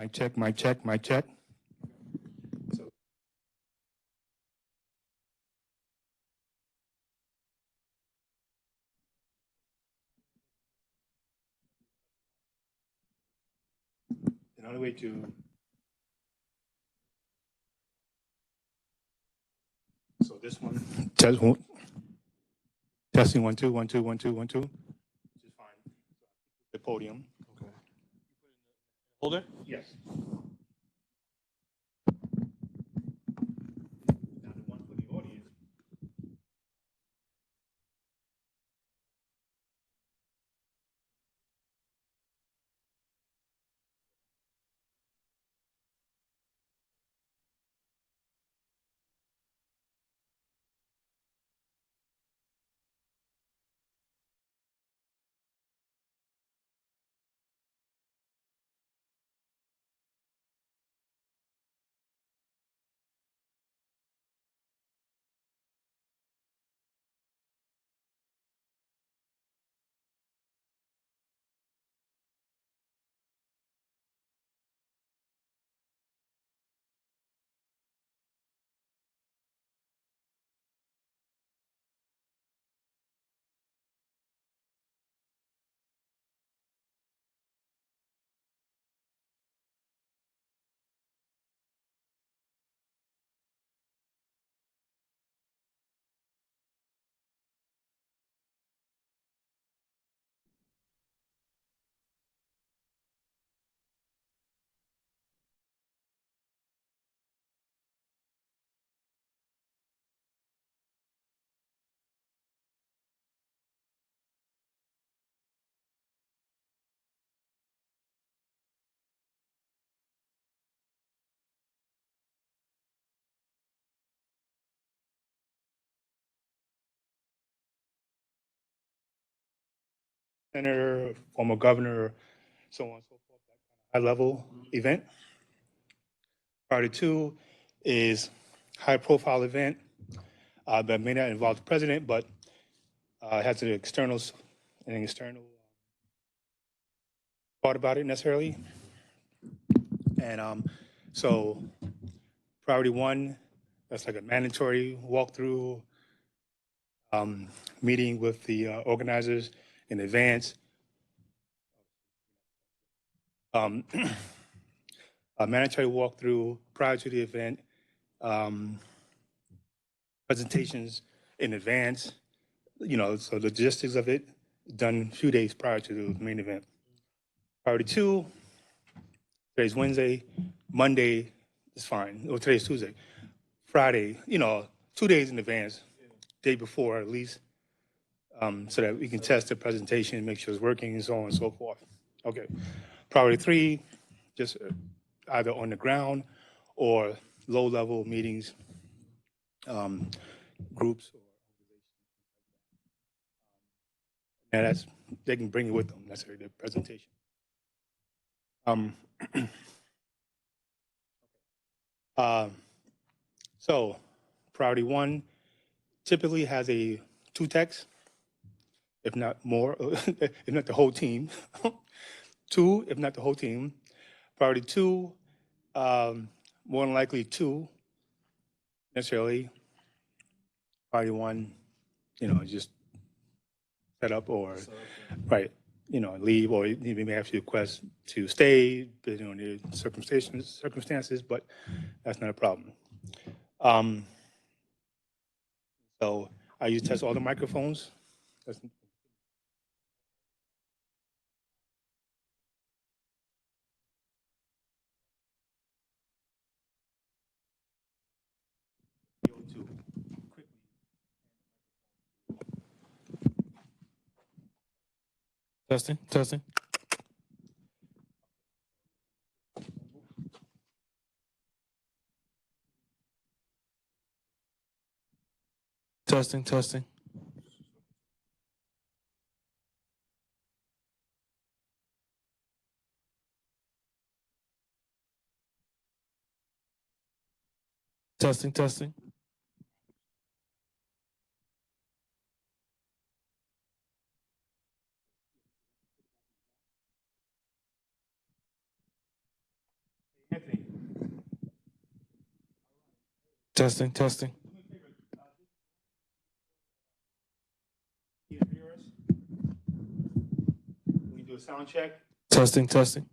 Mic check, mic check, mic check. So, the only way to so this one testing 1 2 1 2 1 2 1 2, which is fine. The podium. Okay. Holder? Yes. Now the one for the audience. Senator, former governor, so on and so forth, that kind of high level event. Priority 2 is high profile event that may not involve the president, but has an external thought about it necessarily. And so priority 1, that's like a mandatory walkthrough, meeting with the organizers in advance. A mandatory walkthrough prior to the event, presentations in advance, so the logistics of it done a few days prior to the main event. Priority 2, today's Wednesday, Monday is fine, or today's Tuesday. Friday, 2 days in advance, day before at least, so that we can test the presentation, make sure it's working, and so on and so forth. Okay. Priority 3, just either on the ground or low-level meetings, groups, and they can bring it with them. That's their presentation. So priority 1 typically has 2 texts, if not more, if not the whole team. 2, if not the whole team. Priority 2, more than likely 2, necessarily. Priority 1, just set up or, right, leave, or you may have to request to stay, depending on the circumstances, but that's not a problem. So I use test all the microphones. Testing, testing. Testing, testing. Testing, testing. testing, testing. Can you hear us? Can we do a sound check? Testing, testing.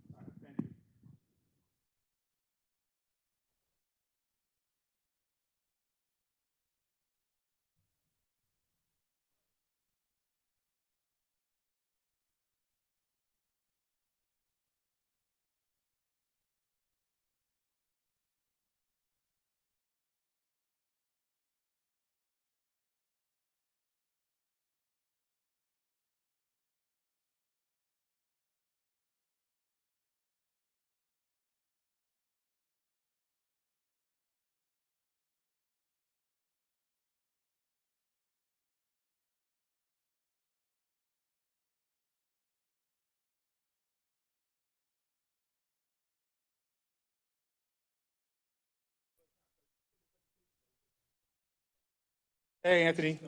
Hey, Anthony.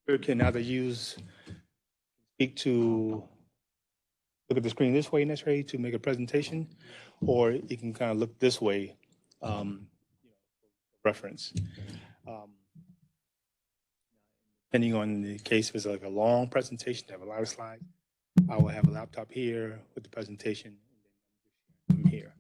You can either speak to, look at the screen this way necessarily to make a presentation, or you can kind of look this way, reference. Um, Depending on the case, if it's like a long presentation, have a lot of slides, I will have a laptop here with the presentation from here.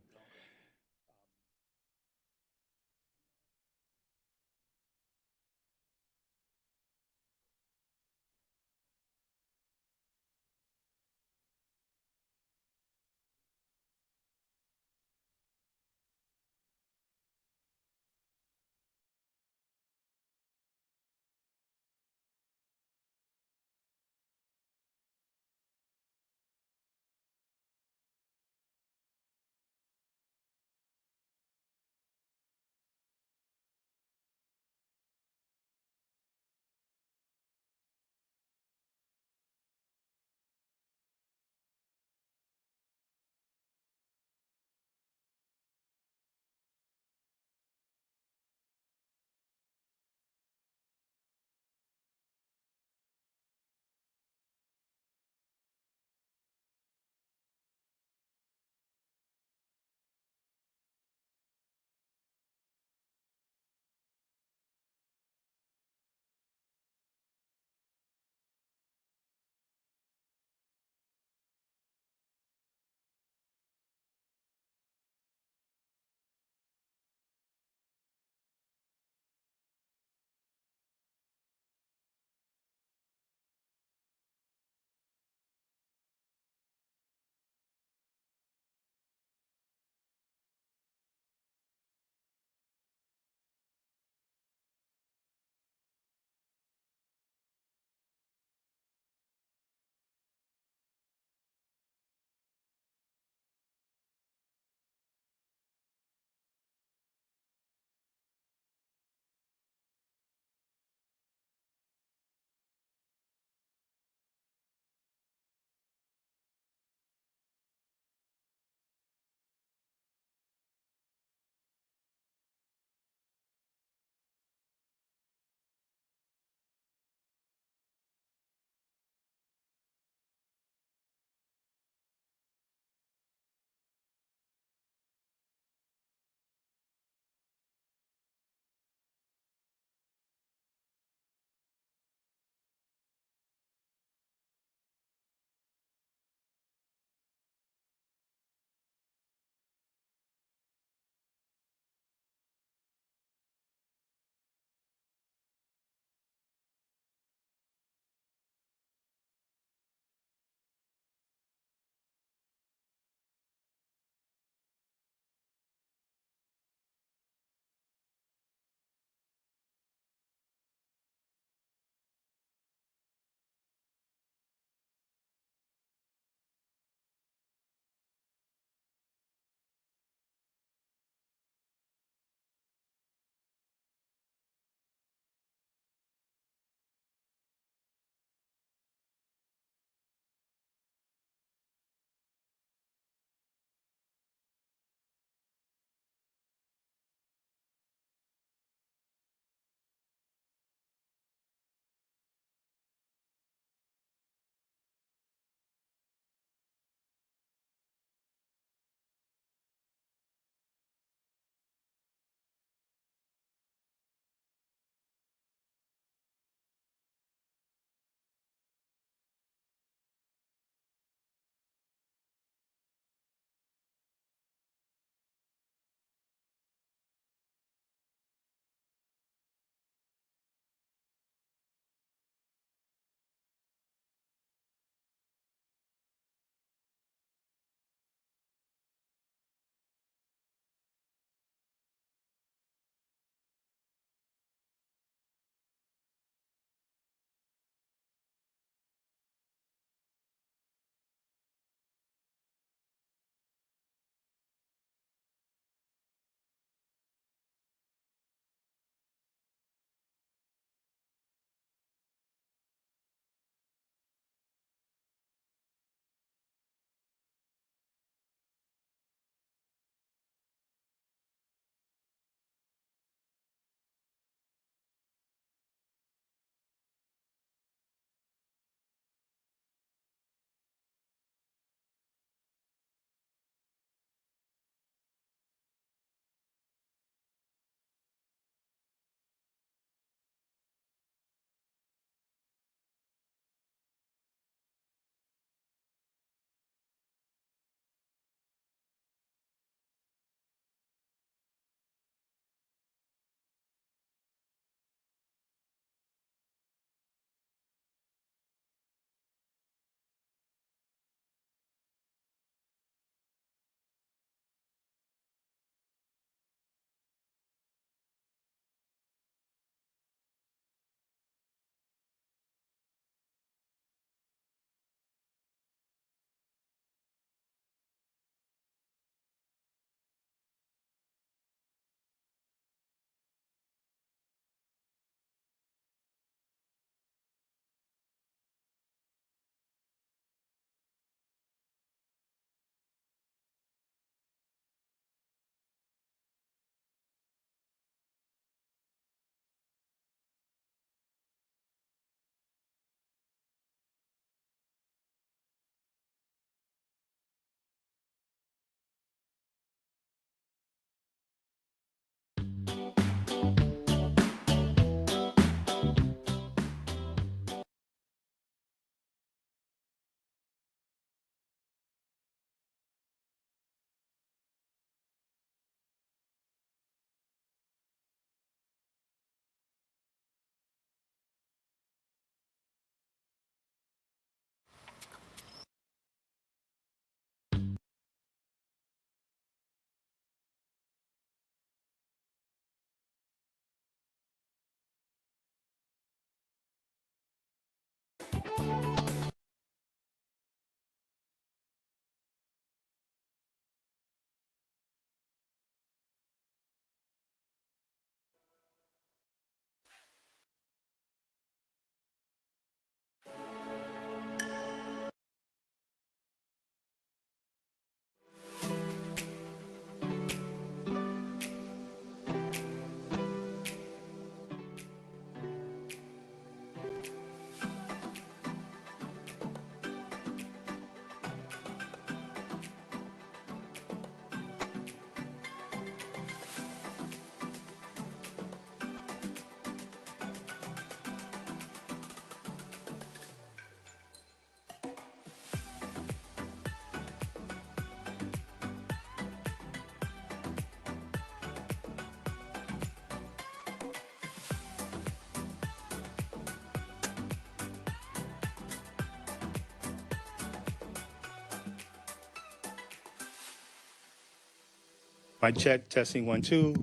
Mic check, testing 1, 2.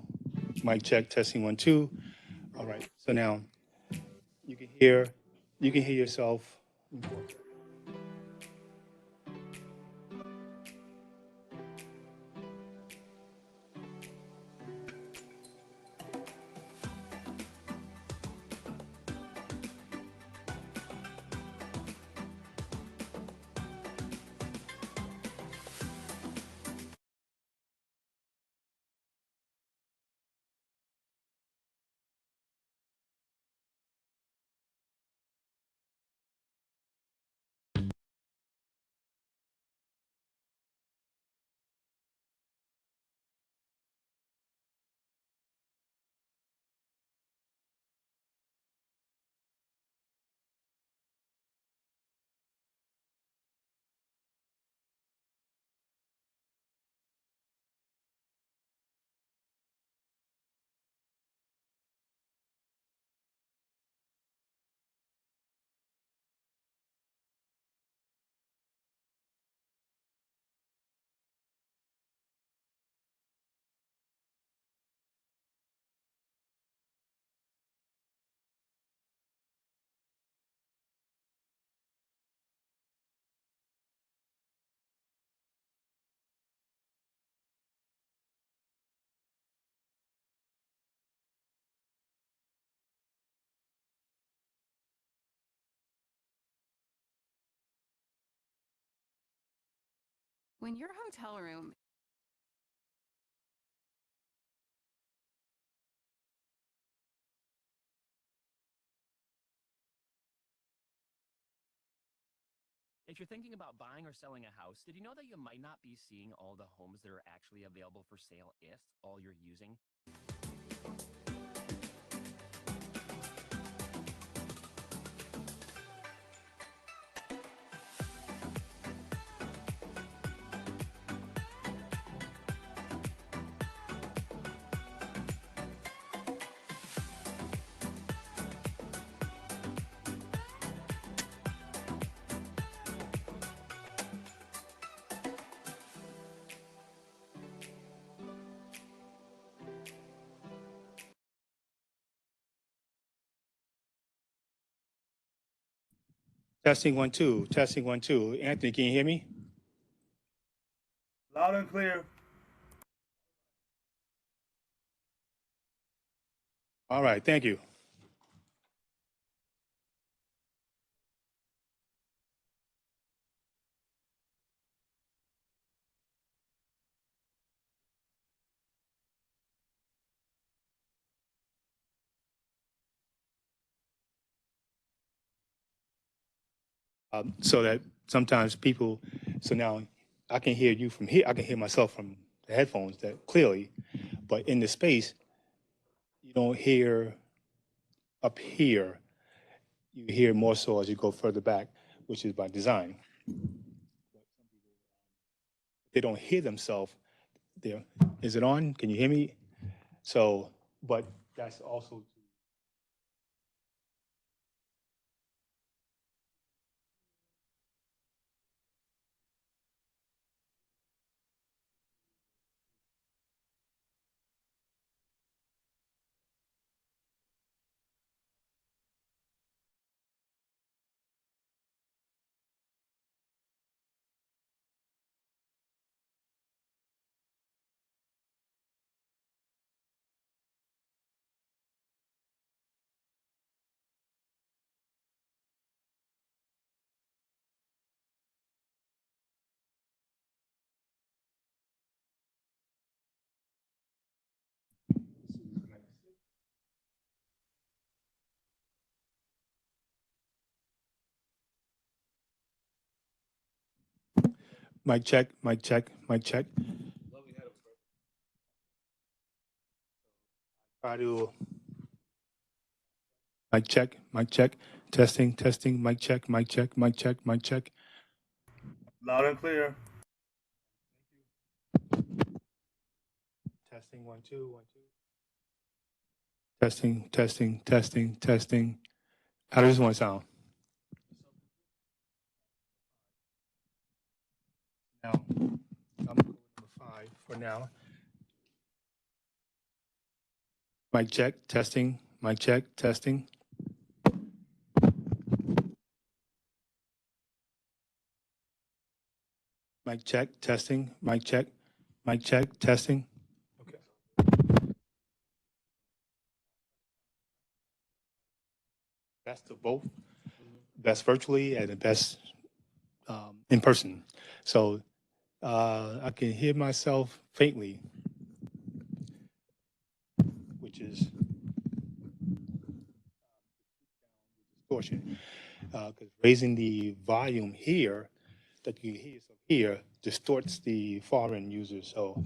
Mic check, testing 1, 2. All right. So now you can hear yourself. When your hotel room If you're thinking about buying or selling a house, did you know that you might not be seeing all the homes that are actually available for sale if all you're using? Testing 1, 2. Testing 1, 2. Anthony, can you hear me? Loud and clear. All right. Thank you. So that sometimes people, so now I can hear you from here. I can hear myself from the headphones that clearly, but in the space, you don't hear up here. You hear more so as you go further back, which is by design. They don't hear themselves there. Is it on? Can you hear me? So, but that's also mic check, mic check, mic check. Try to mic check, mic check. Testing, testing, mic check, mic check, mic check, mic check. Loud and clear. Testing 1, 2, 1, 2. Testing, testing, testing, testing. How does this one sound? Now, I'm going with number 5 for now. Mic check, testing. Mic check, testing. Mic check, testing. Mic check. Mic check, testing. Okay. Best of both. Best virtually and the best in person. So I can hear myself faintly, which is distortion. Because raising the volume here, that you hear yourself here, distorts the foreign users. So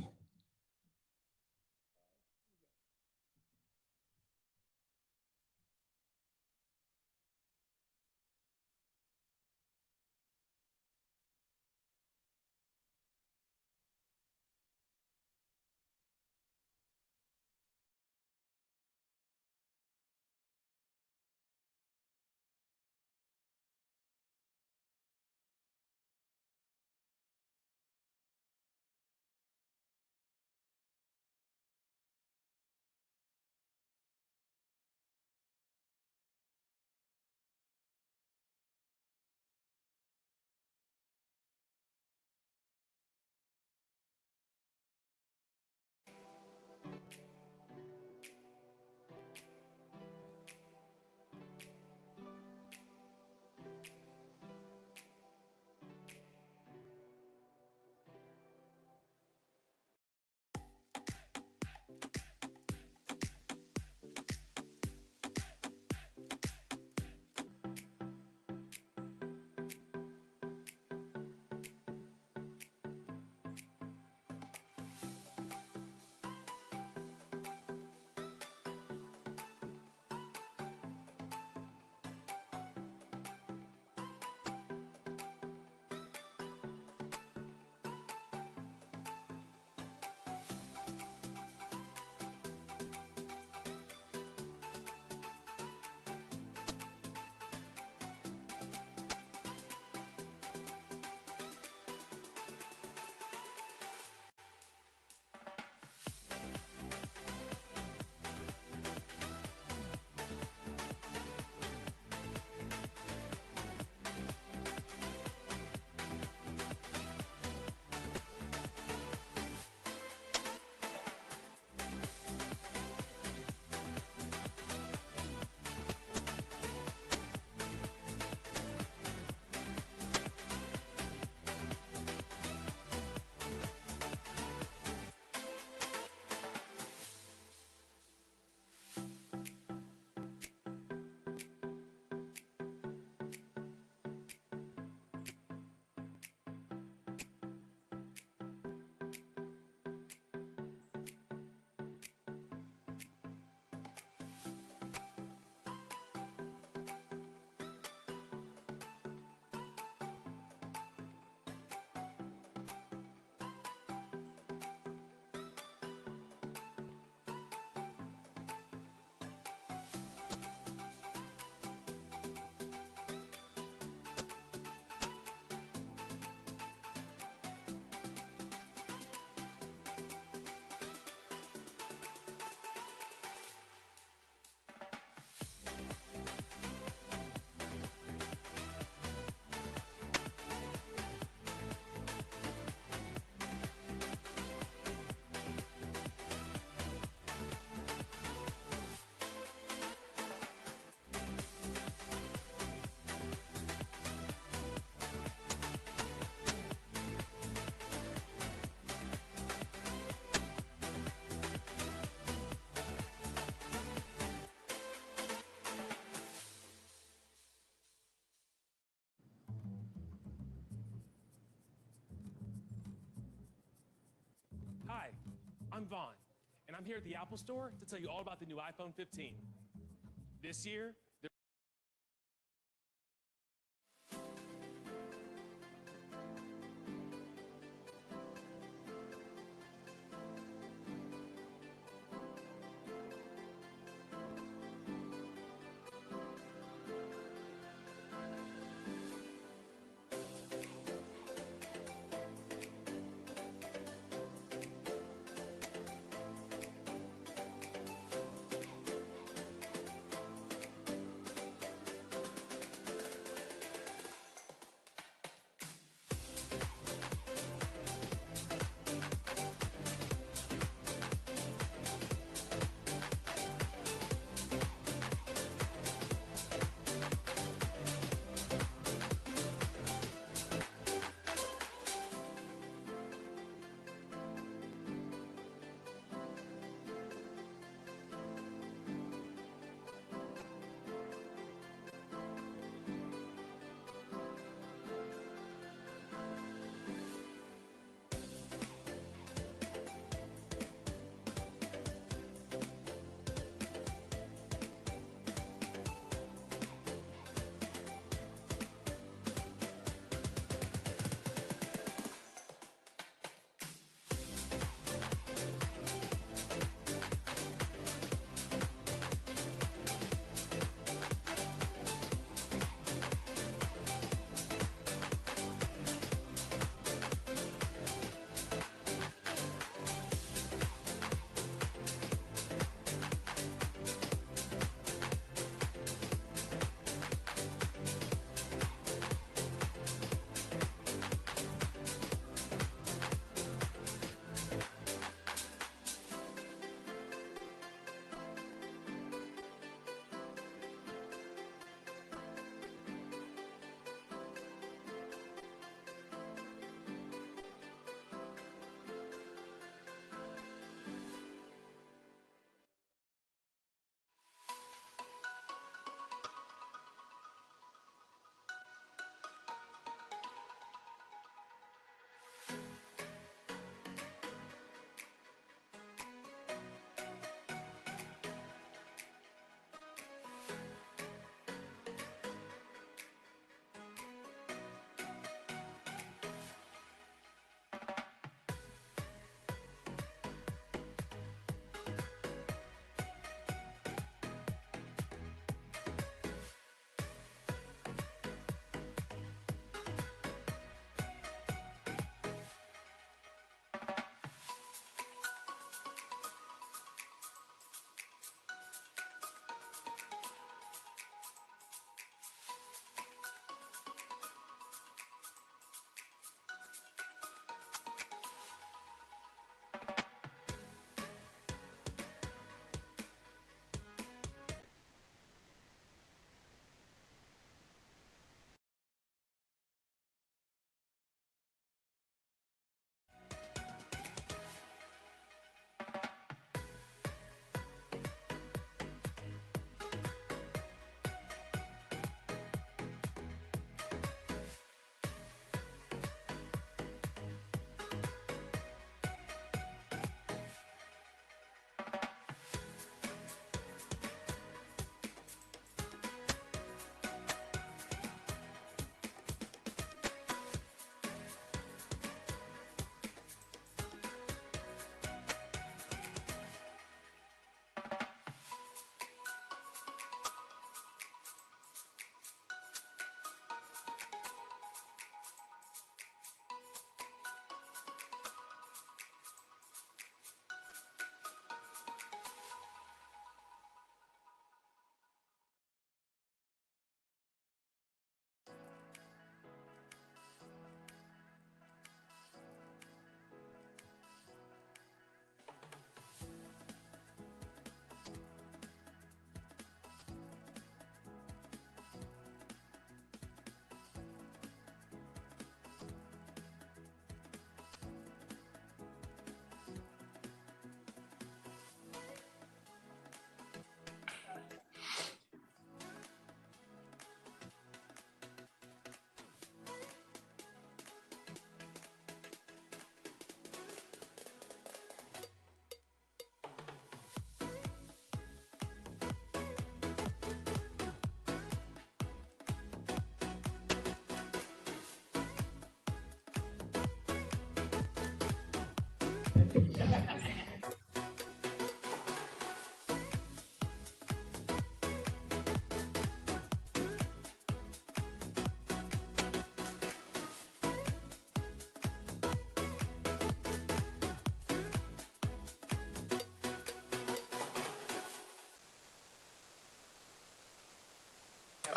Hi, I'm Vaughn, and I'm here at the Apple Store to tell you all about the new iPhone 15. This year,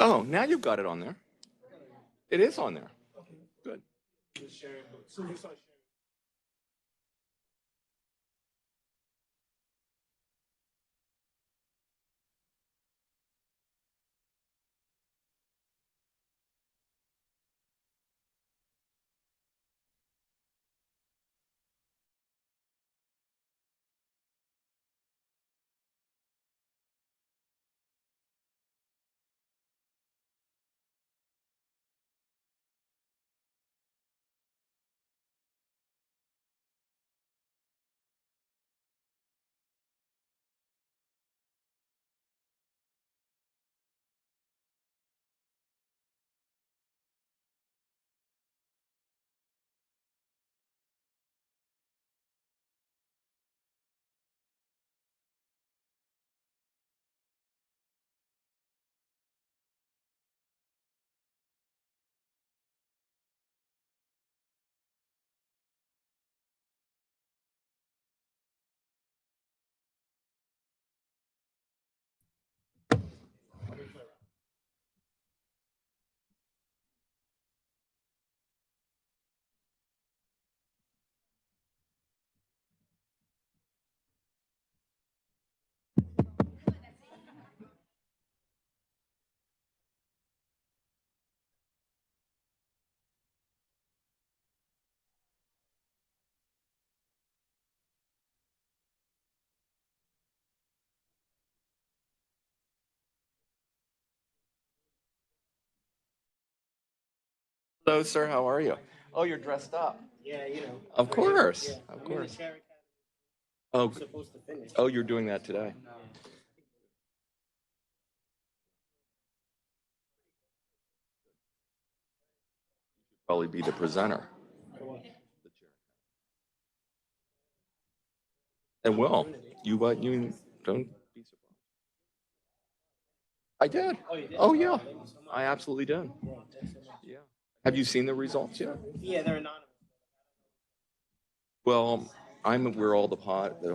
Oh, now you've got it on there. It is on there. Good. Hello, sir. How are you? Oh, you're dressed up. Yeah, you know. Of course. Yeah. Of I'm in the course. chair academy. Oh, I'm supposed to finish. oh, you're doing that today. Probably be the presenter. And will. You don't be surprised. I did. Oh, you did? Oh, yeah. Thank you so much. I absolutely did. Yeah, thanks so much. Yeah. Have you seen the results yet? Yeah, they're anonymous. Well, I'm where all the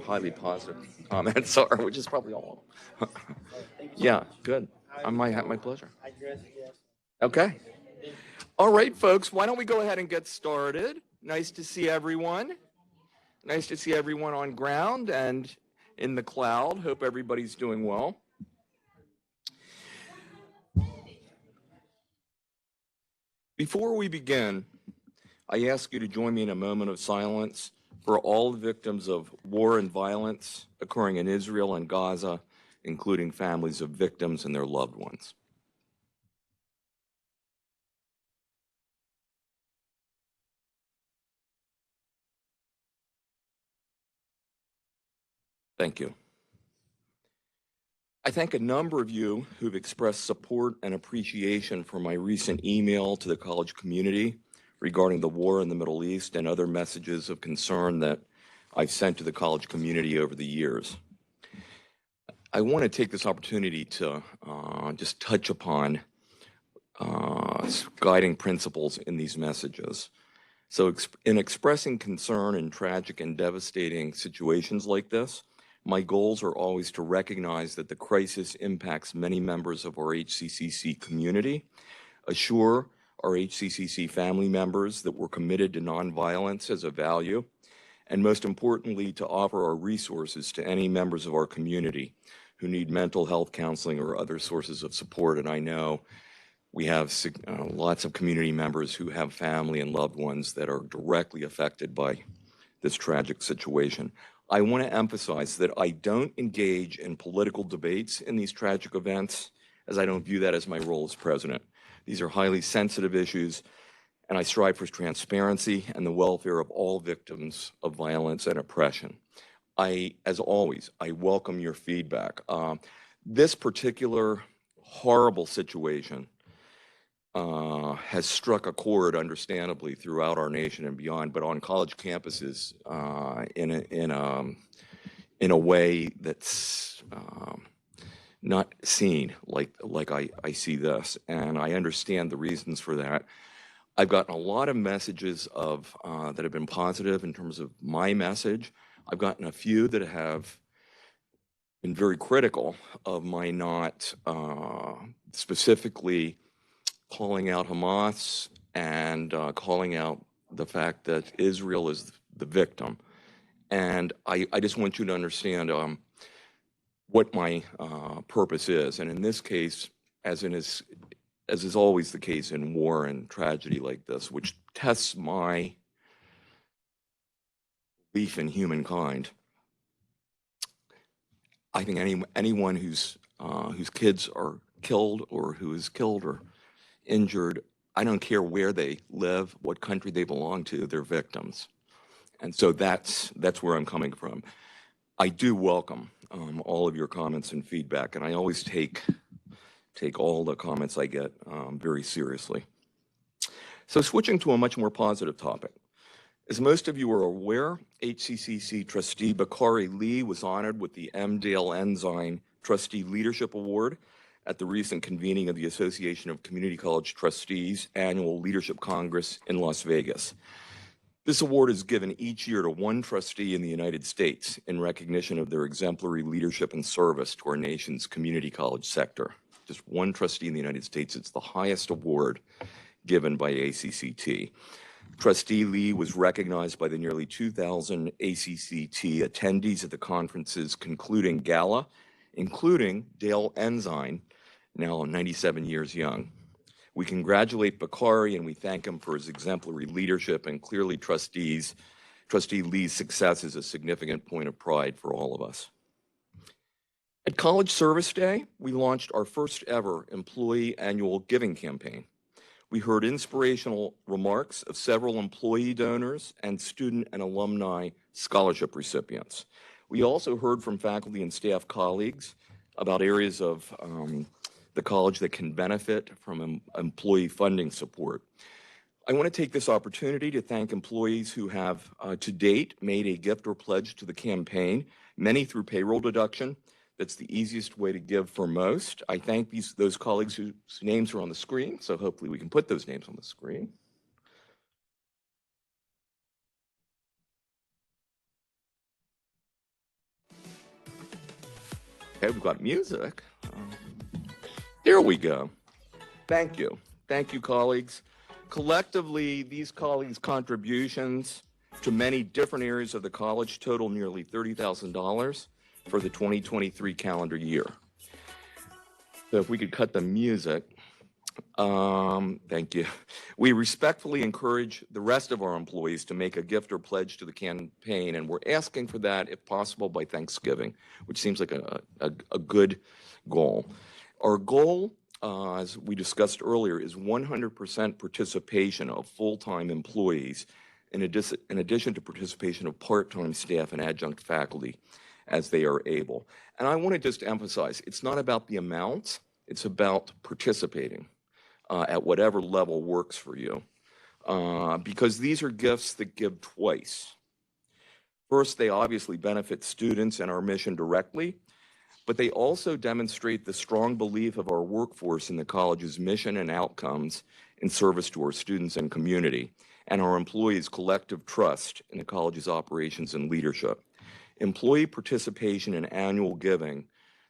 highly positive comments are, which is probably all of them. Thank you so Yeah, much. good. My pleasure. I dress, yes. Okay. All right, folks, why don't we go ahead and get started? Nice to see everyone. Nice to see everyone on ground and in the cloud. Hope everybody's doing well. Before we begin, I ask you to join me in a moment of silence for all the victims of war and violence occurring in Israel and Gaza, including families of victims and their loved ones. Thank you. I thank a number of you who've expressed support and appreciation for my recent email to the college community regarding the war in the Middle East and other messages of concern that I've sent to the college community over the years. I want to take this opportunity to just touch upon guiding principles in these messages. So in expressing concern in tragic and devastating situations like this, my goals are always to recognize that the crisis impacts many members of our HCCC community, assure our HCCC family members that we're committed to nonviolence as a value, and most importantly, to offer our resources to any members of our community who need mental health counseling or other sources of support. And I know we have lots of community members who have family and loved ones that are directly affected by this tragic situation. I want to emphasize that I don't engage in political debates in these tragic events, as I don't view that as my role as president. These are highly sensitive issues, and I strive for transparency and the welfare of all victims of violence and oppression. As always, I welcome your feedback. This particular horrible situation has struck a chord, understandably, throughout our nation and beyond, but on college campuses in a way that's not seen like I see this, and I understand the reasons for that. I've gotten a lot of messages that have been positive in terms of my message. I've gotten a few that have been very critical of my not specifically calling out Hamas and calling out the fact that Israel is the victim. And I just want you to understand what my purpose is. And in this case, as is always the case in war and tragedy like this, which tests my belief in humankind, I think anyone whose kids are killed or who is killed or injured, I don't care where they live, what country they belong to, they're victims. And so that's where I'm coming from. I do welcome all of your comments and feedback, and I always take all the comments I get very seriously. So switching to a much more positive topic. As most of you are aware, HCCC trustee Bakari Lee was honored with the M. Dale Ensign Trustee Leadership Award at the recent convening of the Association of Community College Trustees Annual Leadership Congress in Las Vegas. This award is given each year to one trustee in the United States in recognition of their exemplary leadership and service to our nation's community college sector. Just one trustee in the United States. It's the highest award given by ACCT. Trustee Lee was recognized by the nearly 2,000 ACCT attendees at the conference's concluding gala, including Dale Ensign, now 97 years young. We congratulate Bakari and we thank him for his exemplary leadership, and clearly Trustee Lee's success is a significant point of pride for all of us. At College Service Day, we launched our first ever employee annual giving campaign. We heard inspirational remarks of several employee donors and student and alumni scholarship recipients. We also heard from faculty and staff colleagues about areas of the college that can benefit from employee funding support. I want to take this opportunity to thank employees who have to date made a gift or pledge to the campaign, many through payroll deduction. That's the easiest way to give for most. I thank those colleagues whose names are on the screen, so hopefully we can put those names on the screen. Okay, we've got music. There we go. Thank you. Thank you, colleagues. Collectively, these colleagues' contributions to many different areas of the college total nearly $30,000 for the 2023 calendar year. So if we could cut the music. Thank you. We respectfully encourage the rest of our employees to make a gift or pledge to the campaign, and we're asking for that, if possible, by Thanksgiving, which seems like a good goal. Our goal, as we discussed earlier, is 100% participation of full-time employees in addition to participation of part-time staff and adjunct faculty as they are able. And I want to just emphasize, it's not about the amounts, it's about participating at whatever level works for you. Because these are gifts that give twice. First, they obviously benefit students and our mission directly, but they also demonstrate the strong belief of our workforce in the college's mission and outcomes in service to our students and community, and our employees' collective trust in the college's operations and leadership. Employee participation in annual giving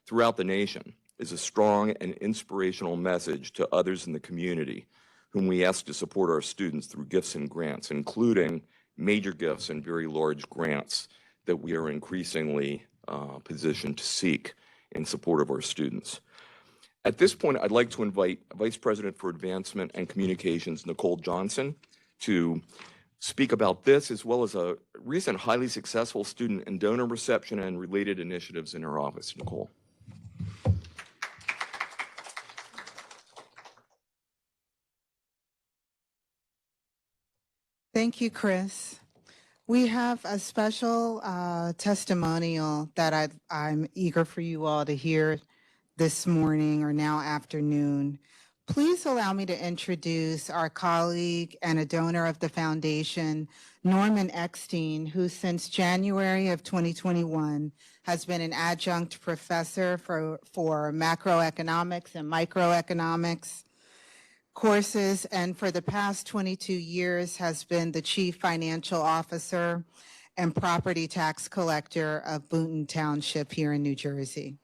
throughout the nation is a strong and inspirational message to others in the community whom we ask to support our students through gifts and grants, including major gifts and very large grants that we are increasingly positioned to seek in support of our students. At this point, I'd like to invite Vice President for Advancement and Communications, Nicole Johnson, to speak about this, as well as a recent highly successful student and donor reception and related initiatives in her office. Nicole. Thank you, Chris. We have a special testimonial that I'm eager for you all to hear this morning or now afternoon. Please allow me to introduce our colleague and a donor of the foundation, Norman Eckstein, who since January of 2021 has been an adjunct professor for macroeconomics and microeconomics courses, and for the past 22 years has been the chief financial officer and property tax collector of Boonton Township here in New Jersey.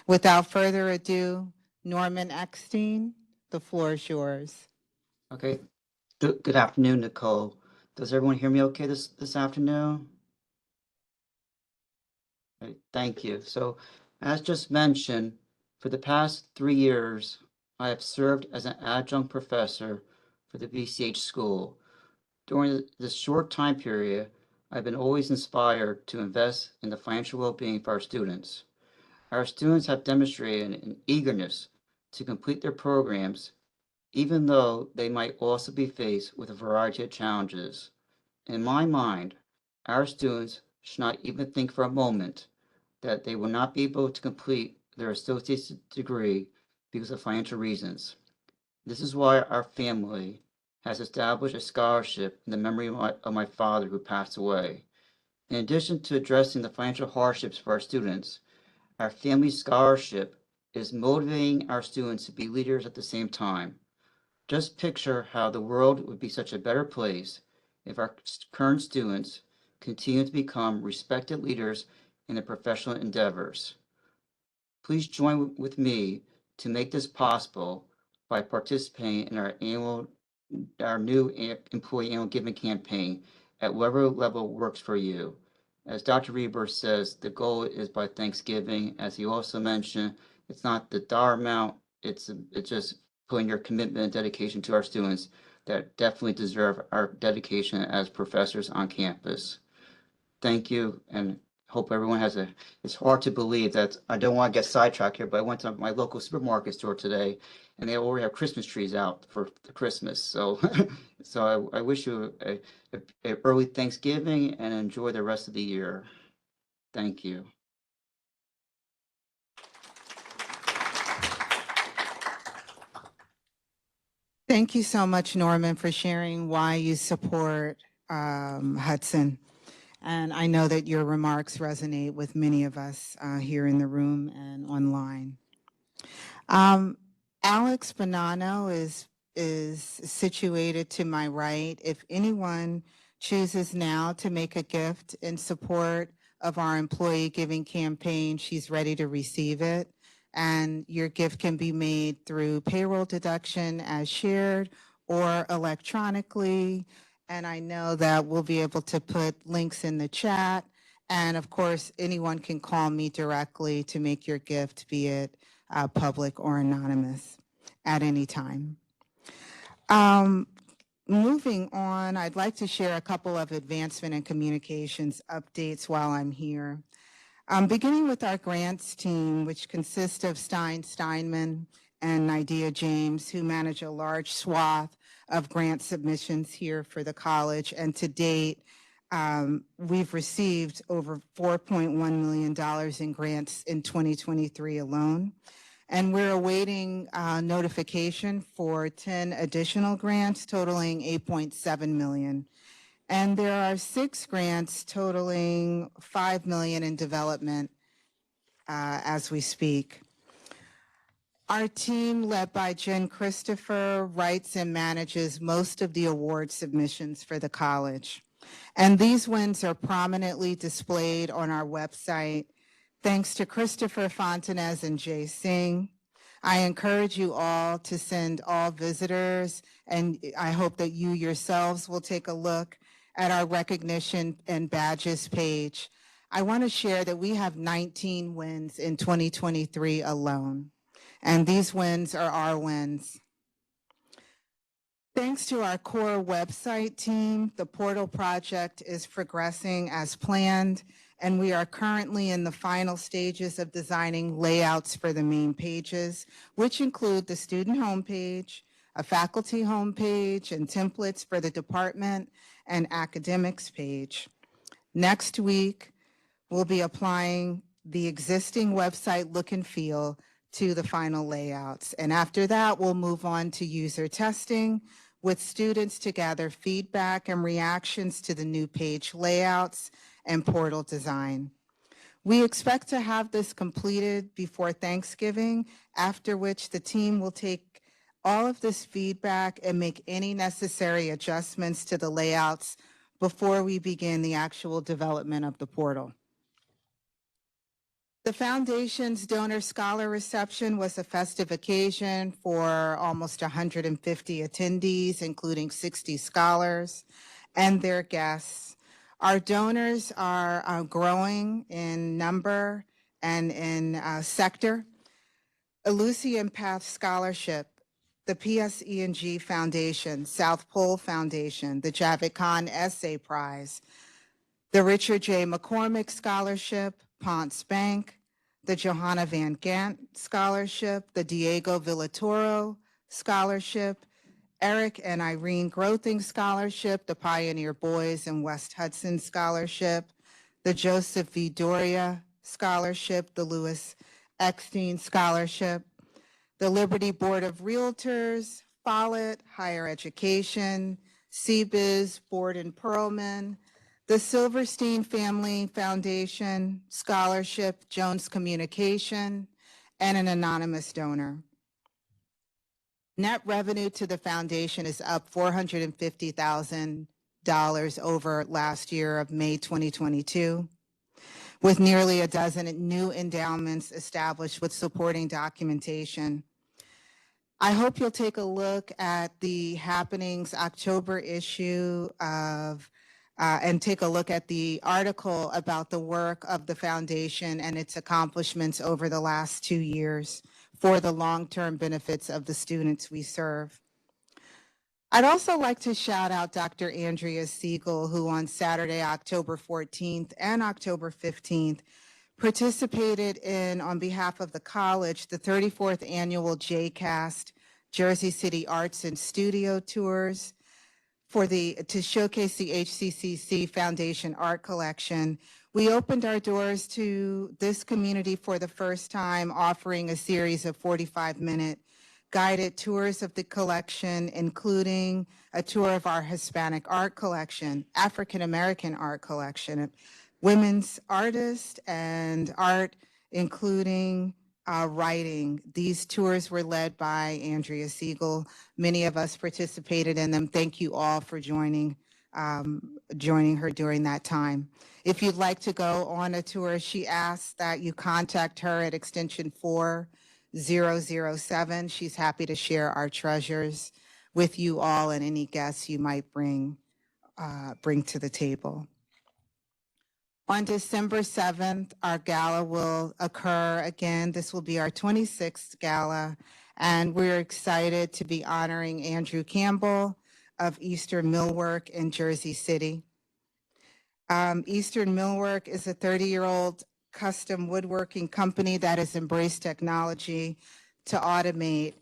Without further ado, Norman Eckstein, the floor is yours. Okay. Good afternoon, Nicole. Does everyone hear me okay this afternoon? Okay, thank you. So, as just mentioned, for the past 3 years, I have served as an adjunct professor for the BCH school. During this short time period, I've been always inspired to invest in the financial well-being for our students. Our students have demonstrated an eagerness to complete their programs, even though they might also be faced with a variety of challenges. In my mind, our students should not even think for a moment that they will not be able to complete their associate's degree because of financial reasons. This is why our family has established a scholarship in the memory of my father who passed away. In addition to addressing the financial hardships for our students, our family scholarship is motivating our students to be leaders at the same time. Just picture how the world would be such a better place if our current students continue to become respected leaders in their professional endeavors. Please join with me to make this possible by participating in our new employee annual giving campaign at whatever level works for you. As Dr. Reber says, the goal is by Thanksgiving. As he also mentioned, it's not the dollar amount, it's just putting your commitment and dedication to our students that definitely deserve our dedication as professors on campus. Thank you, and hope everyone has it's hard to believe that I don't want to get sidetracked here, but I went to my local supermarket store today and they already have Christmas trees out for Christmas. So, so I wish you a early Thanksgiving and enjoy the rest of the year. Thank you. Thank you so much, Norman, for sharing why you support Hudson. And I know that your remarks resonate with many of us here in the room and online. Alex Bonanno is situated to my right. If anyone chooses now to make a gift in support of our employee giving campaign, she's ready to receive it. And your gift can be made through payroll deduction as shared or electronically. And I know that we'll be able to put links in the chat. And of course, anyone can call me directly to make your gift, be it public or anonymous, at any time. Moving on, I'd like to share a couple of advancement and communications updates while I'm here. Beginning with our grants team, which consists of Stein Steinman and Nidea James, who manage a large swath of grant submissions here for the college. And to date, we've received over $4.1 million in grants in 2023 alone. And we're awaiting notification for 10 additional grants totaling $8.7 million. And there are 6 grants totaling $5 million in development as we speak. Our team, led by Jen Christopher, writes and manages most of the award submissions for the college. And these wins are prominently displayed on our website. Thanks to Christopher Fontanez and Jay Singh. I encourage you all to send all visitors, and I hope that you yourselves will take a look at our recognition and badges page. I want to share that we have 19 wins in 2023 alone, and these wins are our wins. Thanks to our core website team, the portal project is progressing as planned, and we are currently in the final stages of designing layouts for the main pages, which include the student homepage, a faculty homepage, and templates for the department and academics page. Next week, we'll be applying the existing website look and feel to the final layouts. And after that, we'll move on to user testing with students to gather feedback and reactions to the new page layouts and portal design. We expect to have this completed before Thanksgiving, after which the team will take all of this feedback and make any necessary adjustments to the layouts before we begin the actual development of the portal. The Foundation's Donor Scholar Reception was a festive occasion for almost 150 attendees, including 60 scholars and their guests. Our donors are growing in number and in sector. Elysian Path Scholarship, the PSE&G Foundation, South Pole Foundation, the Javed Khan Essay Prize, the Richard J. McCormick Scholarship, Ponce Bank, the Johanna Van Gant Scholarship, the Diego Villatoro Scholarship, Eric and Irene Grothing Scholarship, the Pioneer Boys and West Hudson Scholarship, the Joseph V. Doria Scholarship, the Louis Eckstein Scholarship, the Liberty Board of Realtors, Follett Higher Education, CBiz, Board and Perlman, the Silverstein Family Foundation Scholarship, Jones Communication, and an anonymous donor. Net revenue to the foundation is up $450,000 over last year of May 2022, with nearly a dozen new endowments established with supporting documentation. I hope you'll take a look at the Happenings October issue of and take a look at the article about the work of the foundation and its accomplishments over the last 2 years for the long-term benefits of the students we serve. I'd also like to shout out Dr. Andrea Siegel, who on Saturday, October 14th and October 15th participated in, on behalf of the college, the 34th annual JCAST Jersey City Arts and Studio Tours to showcase the HCCC Foundation Art Collection. We opened our doors to this community for the first time, offering a series of 45-minute guided tours of the collection, including a tour of our Hispanic art collection, African American art collection, women's artists and art, including writing. These tours were led by Andrea Siegel. Many of us participated in them. Thank you all for joining her during that time. If you'd like to go on a tour, she asks that you contact her at extension 4007. She's happy to share our treasures with you all and any guests you might bring to the table. On December 7th, our gala will occur again. This will be our 26th gala, and we're excited to be honoring Andrew Campbell of Eastern Millwork in Jersey City. Eastern Millwork is a 30-year-old custom woodworking company that has embraced technology to automate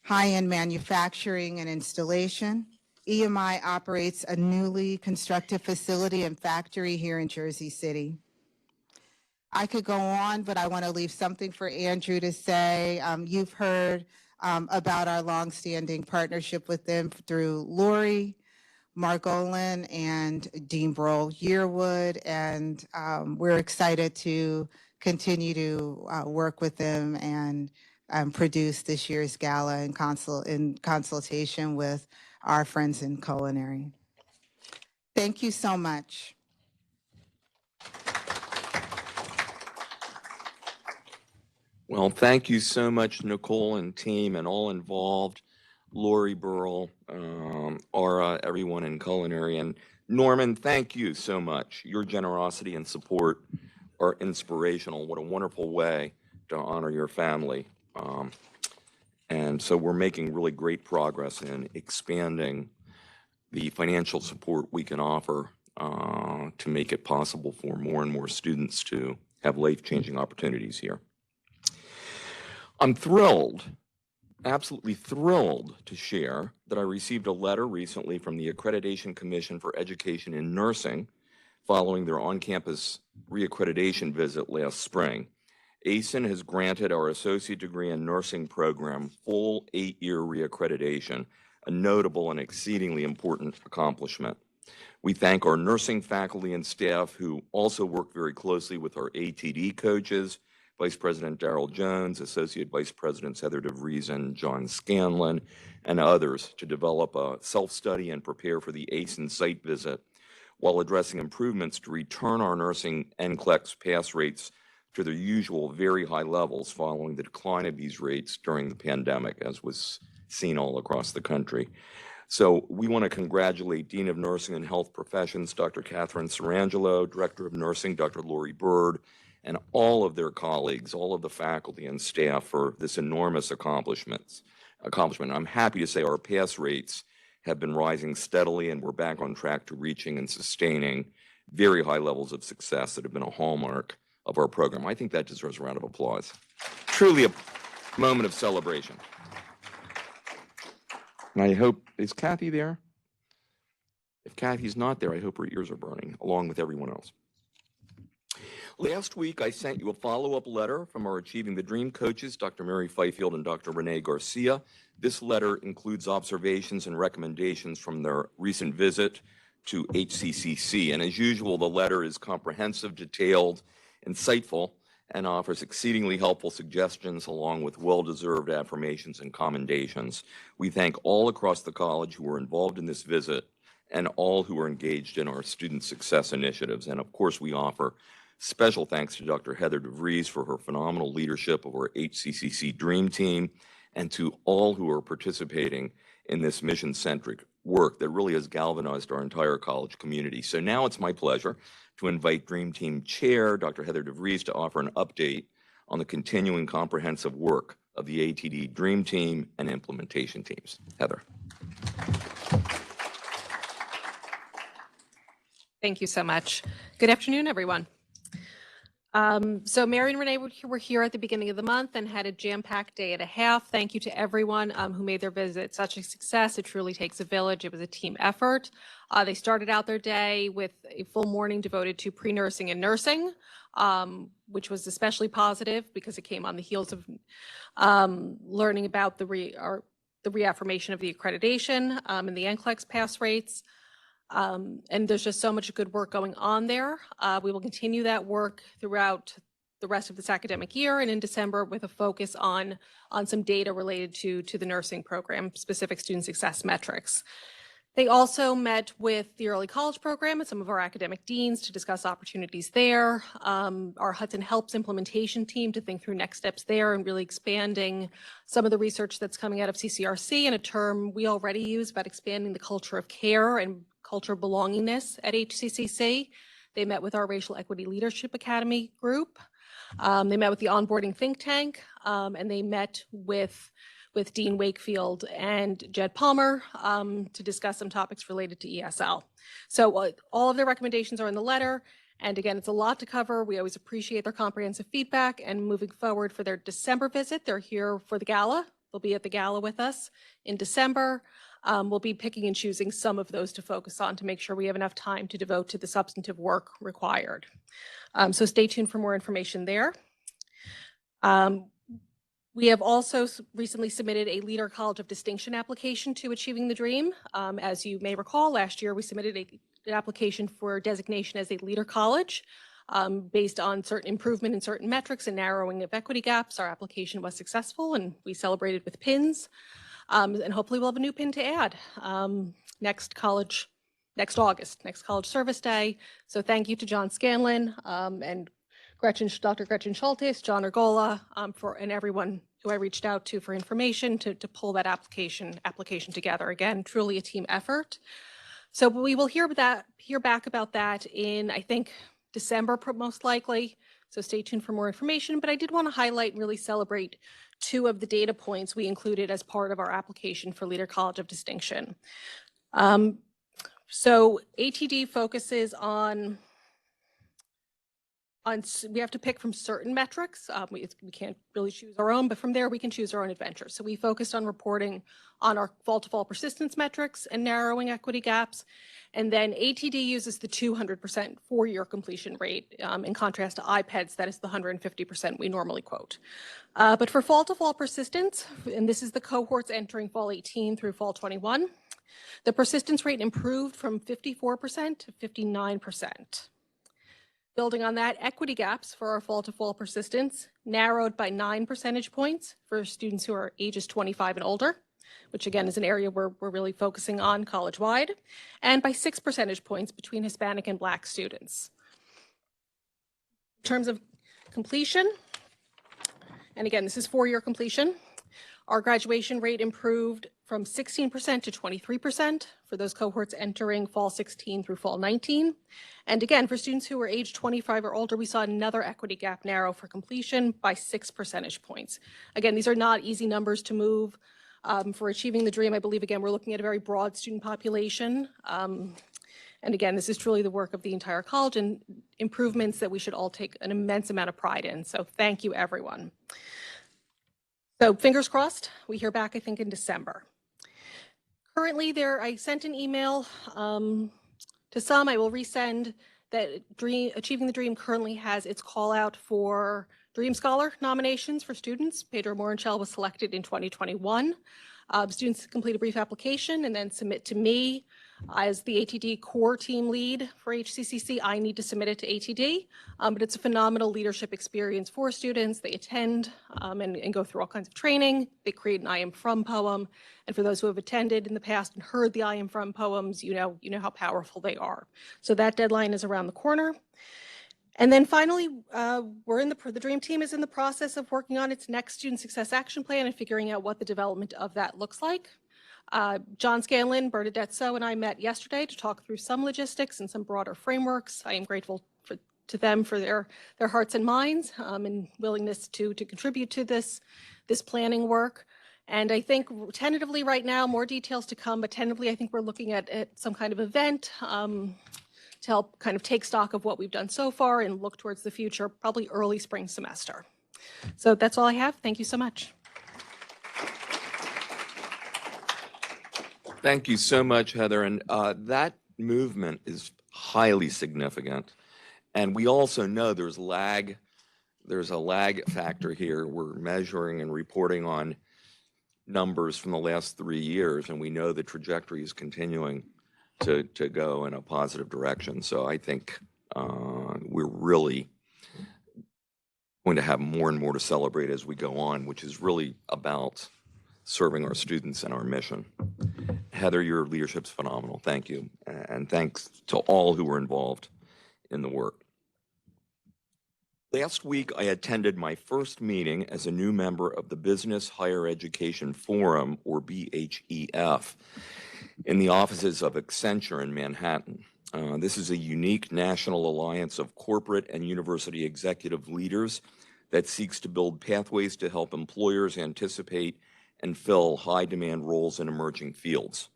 high-end manufacturing and installation. EMI operates a newly constructed facility and factory here in Jersey City. I could go on, but I want to leave something for Andrew to say. You've heard about our longstanding partnership with them through Lori Margolin and Dean Broll Yearwood, and we're excited to continue to work with them and produce this year's gala in consultation with our friends in culinary. Thank you so much. Well, thank you so much, Nicole and team and all involved, Lori Burrell, Ara, everyone in culinary, and Norman, thank you so much. Your generosity and support are inspirational. What a wonderful way to honor your family. And so we're making really great progress in expanding the financial support we can offer to make it possible for more and more students to have life-changing opportunities here. I'm thrilled, absolutely thrilled to share that I received a letter recently from the Accreditation Commission for Education in Nursing following their on-campus reaccreditation visit last spring. ASIN has granted our associate degree in nursing program full 8-year reaccreditation, a notable and exceedingly important accomplishment. We thank our nursing faculty and staff who also work very closely with our ATD coaches, Vice President Darrell Jones, Associate Vice Presidents Heather DeVries and John Scanlon, and others to develop a self-study and prepare for the ASIN site visit. while addressing improvements to return our nursing NCLEX pass rates to their usual very high levels following the decline of these rates during the pandemic, as was seen all across the country. So we want to congratulate Dean of Nursing and Health Professions, Dr. Catherine Sarangelo, Director of Nursing, Dr. Lori Bird, and all of their colleagues, all of the faculty and staff for this enormous accomplishment. I'm happy to say our pass rates have been rising steadily, and we're back on track to reaching and sustaining very high levels of success that have been a hallmark of our program. I think that deserves a round of applause. Truly a moment of celebration. And I hope, is Kathy there? If Kathy's not there, I hope her ears are burning, along with everyone else. Last week, I sent you a follow-up letter from our Achieving the Dream coaches, Dr. Mary Fifield and Dr. Renee Garcia. This letter includes observations and recommendations from their recent visit to HCCC. And as usual, the letter is comprehensive, detailed, insightful, and offers exceedingly helpful suggestions along with well-deserved affirmations and commendations. We thank all across the college who were involved in this visit and all who are engaged in our student success initiatives. And of course, we offer special thanks to Dr. Heather DeVries for her phenomenal leadership of our HCCC Dream Team, and to all who are participating in this mission-centric work that really has galvanized our entire college community. So now it's my pleasure to invite Dream Team Chair, Dr. Heather DeVries, to offer an update on the continuing comprehensive work of the ATD Dream Team and implementation teams. Heather. Thank you so much. Good afternoon, everyone. So Mary and Renee were here at the beginning of the month and had a jam-packed day and a half. Thank you to everyone who made their visit such a success. It truly takes a village. It was a team effort. They started out their day with a full morning devoted to pre-nursing and nursing, which was especially positive because it came on the heels of learning about the reaffirmation of the accreditation and the NCLEX pass rates. And there's just so much good work going on there. We will continue that work throughout the rest of this academic year and in December with a focus on some data related to the nursing program, specific student success metrics. They also met with the early college program and some of our academic deans to discuss opportunities there. Our Hudson Helps implementation team to think through next steps there and really expanding some of the research that's coming out of CCRC and a term we already use about expanding the culture of care and culture of belongingness at HCCC. They met with our Racial Equity Leadership Academy group. They met with the onboarding think tank, and they met with Dean Wakefield and Jed Palmer to discuss some topics related to ESL. So all of their recommendations are in the letter. And again, it's a lot to cover. We always appreciate their comprehensive feedback. And moving forward for their December visit, they're here for the gala. They'll be at the gala with us in December. We'll be picking and choosing some of those to focus on to make sure we have enough time to devote to the substantive work required. So stay tuned for more information there. We have also recently submitted a Leader College of Distinction application to Achieving the Dream. As you may recall, last year we submitted an application for designation as a Leader College based on certain improvement in certain metrics and narrowing of equity gaps. Our application was successful and we celebrated with pins. And hopefully we'll have a new pin to add next College Service Day. So thank you to John Scanlon and Dr. Gretchen Schultes, John Ergola, and everyone who I reached out to for information to pull that application together. Again, truly a team effort. So we will hear back about that in, I think, December most likely. So stay tuned for more information. But I did want to highlight and really celebrate two of the data points we included as part of our application for Leader College of Distinction. So ATD focuses on we have to pick from certain metrics. We can't really choose our own, but from there we can choose our own adventure. So we focused on reporting on our fall-to-fall persistence metrics and narrowing equity gaps. And then ATD uses the 200% four-year completion rate in contrast to IPEDS, that is the 150% we normally quote. But for fall-to-fall persistence, and this is the cohorts entering fall 18 through fall 21, the persistence rate improved from 54% to 59%. Building on that, equity gaps for our fall-to-fall persistence narrowed by 9 percentage points for students who are ages 25 and older. which again is an area where we're really focusing on college-wide, and by 6 percentage points between Hispanic and Black students. In terms of completion, and again, this is 4-year completion, our graduation rate improved from 16% to 23% for those cohorts entering fall 16 through fall 19. And again, for students who were age 25 or older, we saw another equity gap narrow for completion by 6 percentage points. Again, these are not easy numbers to move. For achieving the dream, I believe, again, we're looking at a very broad student population. And again, this is truly the work of the entire college and improvements that we should all take an immense amount of pride in. So thank you, everyone. So fingers crossed, we hear back, I think, in December. Currently, I sent an email to some. I will resend that Achieving the Dream currently has its call out for Dream Scholar nominations for students. Pedro Morenchel was selected in 2021. Students complete a brief application and then submit to me. As the ATD core team lead for HCCC, I need to submit it to ATD, but it's a phenomenal leadership experience for students. They attend and go through all kinds of training. They create an I am from poem. And for those who have attended in the past and heard the I am from poems, you know how powerful they are. So that deadline is around the corner. And then finally, the Dream Team is in the process of working on its next Student Success Action Plan and figuring out what the development of that looks like. John Scanlon, Bernadette So, and I met yesterday to talk through some logistics and some broader frameworks. I am grateful to them for their hearts and minds and willingness to contribute to this planning work. And I think tentatively right now, more details to come, but tentatively I think we're looking at some kind of event to help kind of take stock of what we've done so far and look towards the future, probably early spring semester. So that's all I have. Thank you so much. Thank you so much, Heather. And that movement is highly significant. And we also know there's a lag factor here. We're measuring and reporting on numbers from the last 3 years, and we know the trajectory is continuing to go in a positive direction. So I think we're really going to have more and more to celebrate as we go on, which is really about serving our students and our mission. Heather, your leadership's phenomenal. Thank you. And thanks to all who were involved in the work. Last week, I attended my first meeting as a new member of the Business Higher Education Forum, or BHEF, in the offices of Accenture in Manhattan. This is a unique national alliance of corporate and university executive leaders that seeks to build pathways to help employers anticipate and fill high-demand roles in emerging fields.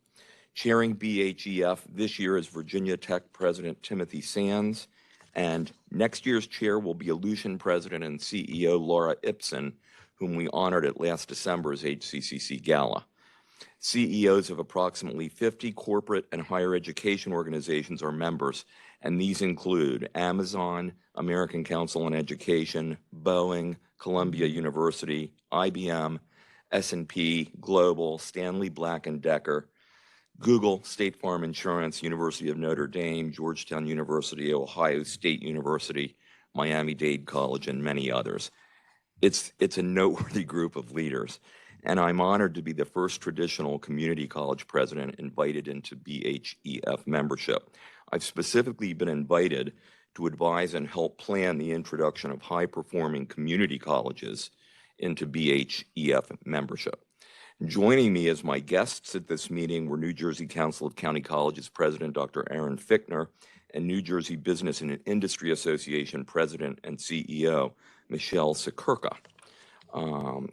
Chairing BHEF this year is Virginia Tech President Timothy Sands, and next year's chair will be Aleutian President and CEO Laura Ipson, whom we honored at last December's HCCC Gala. CEOs of approximately 50 corporate and higher education organizations are members, and these include Amazon, American Council on Education, Boeing, Columbia University, IBM, S&P Global, Stanley Black & Decker, Google, State Farm Insurance, University of Notre Dame, Georgetown University, Ohio State University, Miami-Dade College, and many others. It's a noteworthy group of leaders, and I'm honored to be the first traditional community college president invited into BHEF membership. I've specifically been invited to advise and help plan the introduction of high-performing community colleges into BHEF membership. Joining me as my guests at this meeting were New Jersey Council of County Colleges President Dr. Aaron Fichtner and New Jersey Business and Industry Association President and CEO Michelle Sikurka.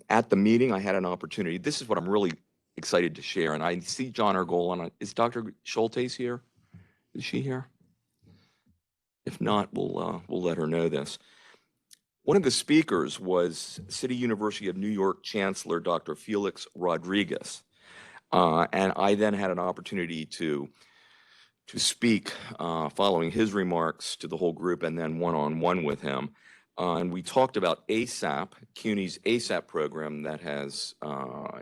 At the meeting, I had an opportunity. This is what I'm really excited to share, and I see John Argola. Is Dr. Schultes here? Is she here? If not, we'll let her know this. One of the speakers was City University of New York Chancellor Dr. Felix Rodriguez, and I then had an opportunity to speak following his remarks to the whole group and then one-on-one with him. And we talked about ASAP, CUNY's ASAP program that has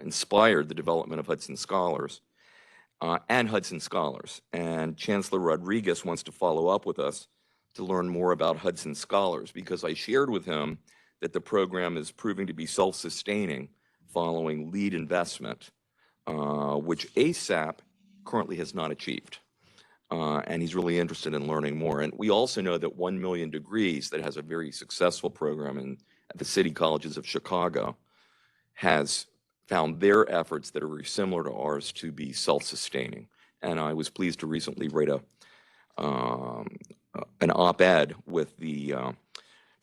inspired the development of Hudson Scholars and Hudson Scholars. And Chancellor Rodriguez wants to follow up with us to learn more about Hudson Scholars, because I shared with him that the program is proving to be self-sustaining following lead investment which ASAP currently has not achieved. And he's really interested in learning more. And we also know that 1 Million Degrees, that has a very successful program at the City Colleges of Chicago, has found their efforts that are very similar to ours to be self-sustaining. And I was pleased to recently write an op-ed with the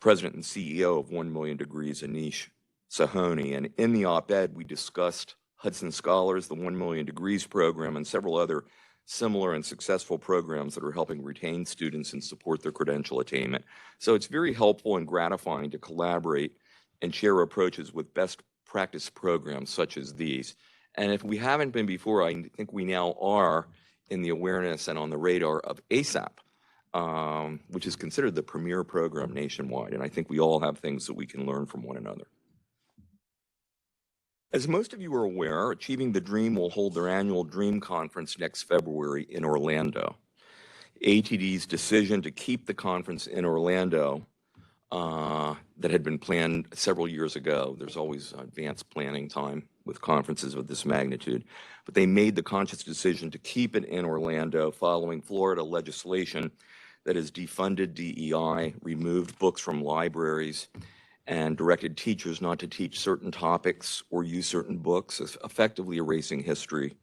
president and CEO of 1 Million Degrees, Anish Sahoni. And in the op-ed, we discussed Hudson Scholars, the 1 Million Degrees program, and several other similar and successful programs that are helping retain students and support their credential attainment. So it's very helpful and gratifying to collaborate and share approaches with best practice programs such as these. And if we haven't been before, I think we now are in the awareness and on the radar of ASAP, which is considered the premier program nationwide. And I think we all have things that we can learn from one another. As most of you are aware, Achieving the Dream will hold their annual Dream Conference next February in Orlando. ATD's decision to keep the conference in Orlando that had been planned several years ago. There's always advanced planning time with conferences of this magnitude, but they made the conscious decision to keep it in Orlando following Florida legislation that has defunded DEI, removed books from libraries, and directed teachers not to teach certain topics or use certain books, effectively erasing history,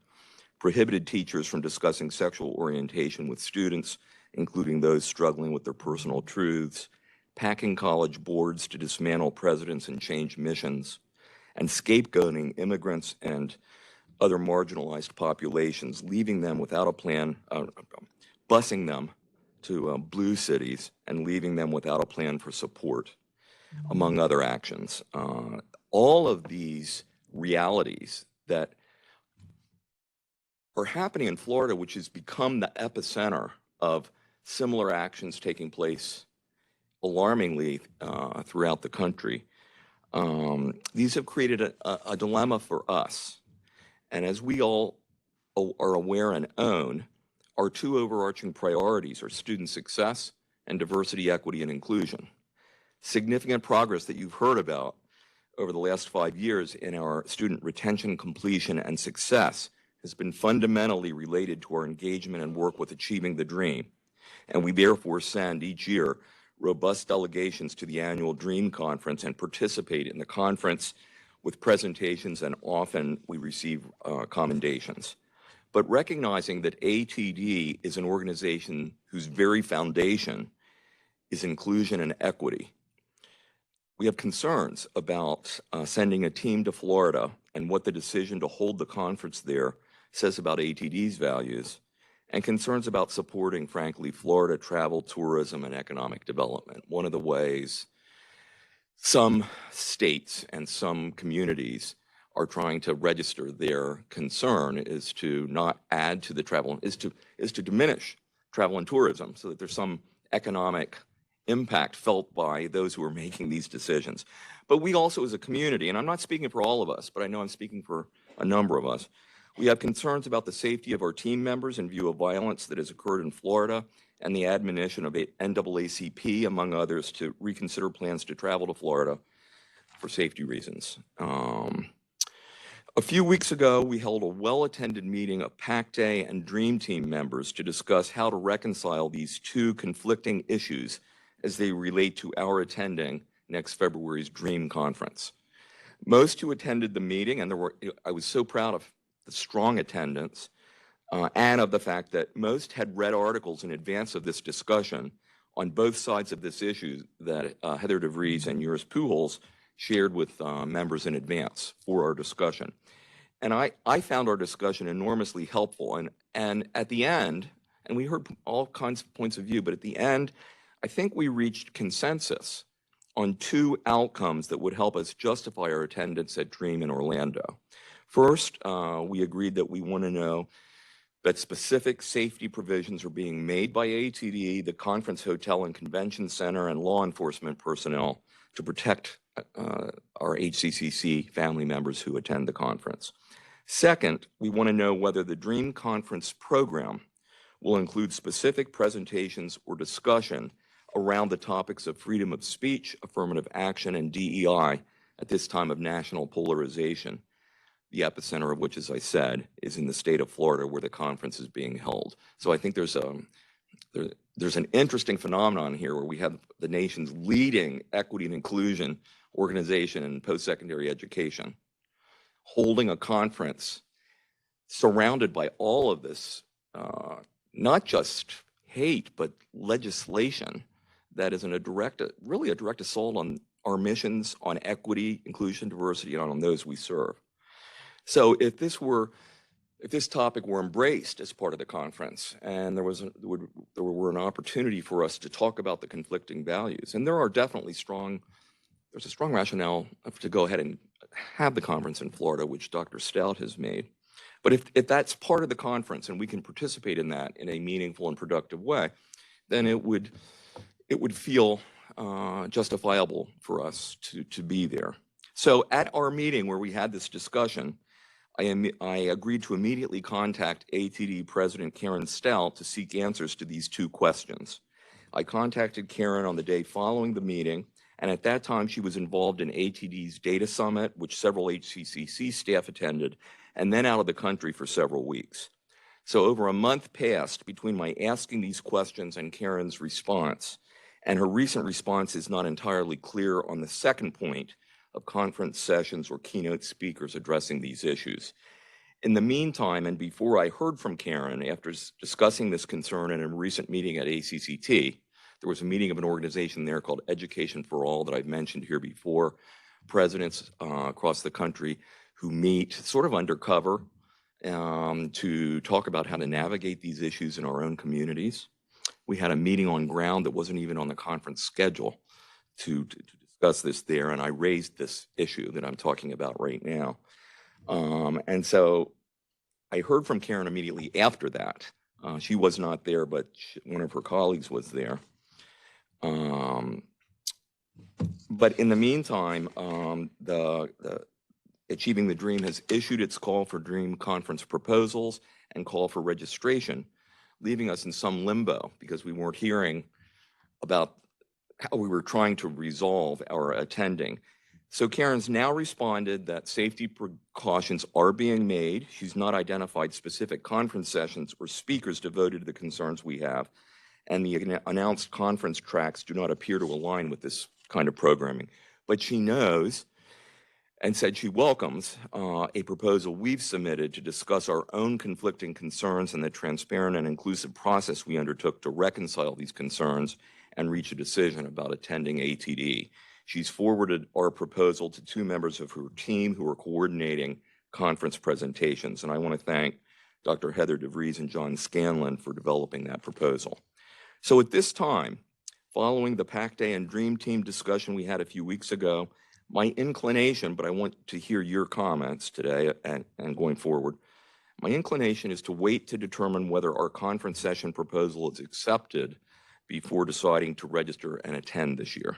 prohibited teachers from discussing sexual orientation with students, including those struggling with their personal truths, packing college boards to dismantle presidents and change missions, and scapegoating immigrants and other marginalized populations, leaving them without a plan, busing them to blue cities and leaving them without a plan for support, among other actions. All of these realities that are happening in Florida, which has become the epicenter of similar actions taking place alarmingly throughout the country, these have created a dilemma for us. And as we all are aware and own, our two overarching priorities are student success and diversity, equity, and inclusion. Significant progress that you've heard about over the last 5 years in our student retention, completion, and success has been fundamentally related to our engagement and work with Achieving the Dream. And we therefore send each year robust delegations to the annual Dream Conference and participate in the conference with presentations, and often we receive commendations. But recognizing that ATD is an organization whose very foundation is inclusion and equity, we have concerns about sending a team to Florida and what the decision to hold the conference there says about ATD's values, and concerns about supporting, frankly, Florida travel, tourism, and economic development. One of the ways some states and some communities are trying to register their concern is to not add to the travel, is to diminish travel and tourism so that there's some economic impact felt by those who are making these decisions. But we also as a community, and I'm not speaking for all of us, but I know I'm speaking for a number of us, we have concerns about the safety of our team members in view of violence that has occurred in Florida and the admonition of NAACP, among others, to reconsider plans to travel to Florida for safety reasons. A few weeks ago, we held a well-attended meeting of PAC Day and Dream Team members to discuss how to reconcile these two conflicting issues as they relate to our attending next February's Dream Conference. Most who attended the meeting, and I was so proud of the strong attendance, and of the fact that most had read articles in advance of this discussion on both sides of this issue that Heather DeVries and Juris Pujols shared with members in advance for our discussion. And I found our discussion enormously helpful. And at the end, and we heard all kinds of points of view, but at the end, I think we reached consensus on two outcomes that would help us justify our attendance at Dream in Orlando. First, we agreed that we want to know that specific safety provisions are being made by ATD, the Conference Hotel and Convention Center, and law enforcement personnel to protect our HCCC family members who attend the conference. Second, we want to know whether the Dream Conference program will include specific presentations or discussion around the topics of freedom of speech, affirmative action, and DEI at this time of national polarization. the epicenter of which, as I said, is in the state of Florida where the conference is being held. So I think there's an interesting phenomenon here where we have the nation's leading equity and inclusion organization in post-secondary education holding a conference surrounded by all of this, not just hate, but legislation that is really a direct assault on our missions, on equity, inclusion, diversity, and on those we serve. So if this topic were embraced as part of the conference, and there were an opportunity for us to talk about the conflicting values, and there are definitely there's a strong rationale to go ahead and have the conference in Florida, which Dr. Stout has made. But if that's part of the conference and we can participate in that in a meaningful and productive way, then it would feel justifiable for us to be there. So at our meeting where we had this discussion, I agreed to immediately contact ATD President Karen Stout to seek answers to these two questions. I contacted Karen on the day following the meeting, and at that time she was involved in ATD's Data Summit, which several HCCC staff attended, and then out of the country for several weeks. So over a month passed between my asking these questions and Karen's response, and her recent response is not entirely clear on the second point of conference sessions or keynote speakers addressing these issues. In the meantime, and before I heard from Karen, after discussing this concern in a recent meeting at ACCT, there was a meeting of an organization there called Education for All that I've mentioned here before, presidents across the country who meet sort of undercover to talk about how to navigate these issues in our own communities. We had a meeting on ground that wasn't even on the conference schedule to discuss this there, and I raised this issue that I'm talking about right now. And so I heard from Karen immediately after that. She was not there, but one of her colleagues was there. But in the meantime, Achieving the Dream has issued its call for Dream Conference proposals and call for registration, leaving us in some limbo because we weren't hearing about how we were trying to resolve our attending. So Karen's now responded that safety precautions are being made. She's not identified specific conference sessions or speakers devoted to the concerns we have, and the announced conference tracks do not appear to align with this kind of programming. But she knows and said she welcomes a proposal we've submitted to discuss our own conflicting concerns and the transparent and inclusive process we undertook to reconcile these concerns and reach a decision about attending ATD. She's forwarded our proposal to two members of her team who are coordinating conference presentations, and I want to thank Dr. Heather DeVries and John Scanlon for developing that proposal. So at this time, following the PAC Day and Dream Team discussion we had a few weeks ago, my inclination, but I want to hear your comments today and going forward, my inclination is to wait to determine whether our conference session proposal is accepted before deciding to register and attend this year.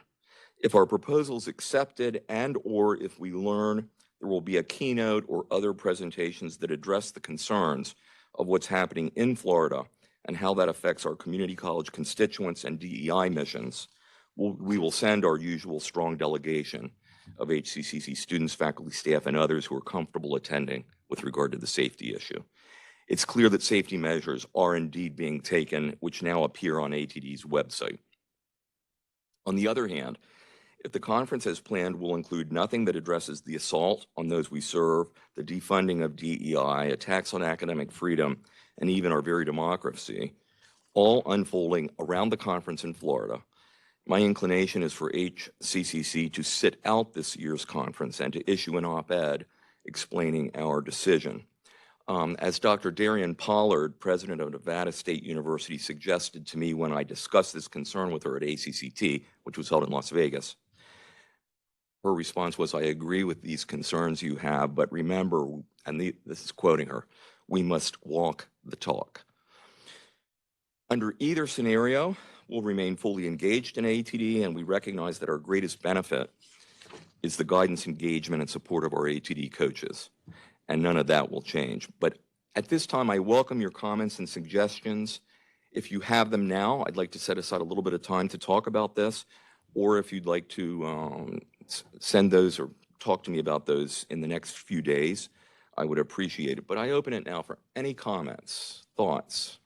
If our proposal is accepted and or if we learn there will be a keynote or other presentations that address the concerns of what's happening in Florida and how that affects our community college constituents and DEI missions, we will send our usual strong delegation of HCCC students, faculty, staff, and others who are comfortable attending with regard to the safety issue. It's clear that safety measures are indeed being taken, which now appear on ATD's website. On the other hand, if the conference as planned will include nothing that addresses the assault on those we serve, the defunding of DEI, attacks on academic freedom, and even our very democracy, all unfolding around the conference in Florida, my inclination is for HCCC to sit out this year's conference and to issue an op-ed explaining our decision. As Dr. Darian Pollard, president of Nevada State University, suggested to me when I discussed this concern with her at ACCT, which was held in Las Vegas, her response was, I agree with these concerns you have, but remember, and this is quoting her, we must walk the talk. Under either scenario, we'll remain fully engaged in ATD, and we recognize that our greatest benefit is the guidance, engagement, and support of our ATD coaches, and none of that will change. But at this time, I welcome your comments and suggestions. If you have them now, I'd like to set aside a little bit of time to talk about this, or if you'd like to send those or talk to me about those in the next few days, I would appreciate it. But I open it now for any comments, thoughts,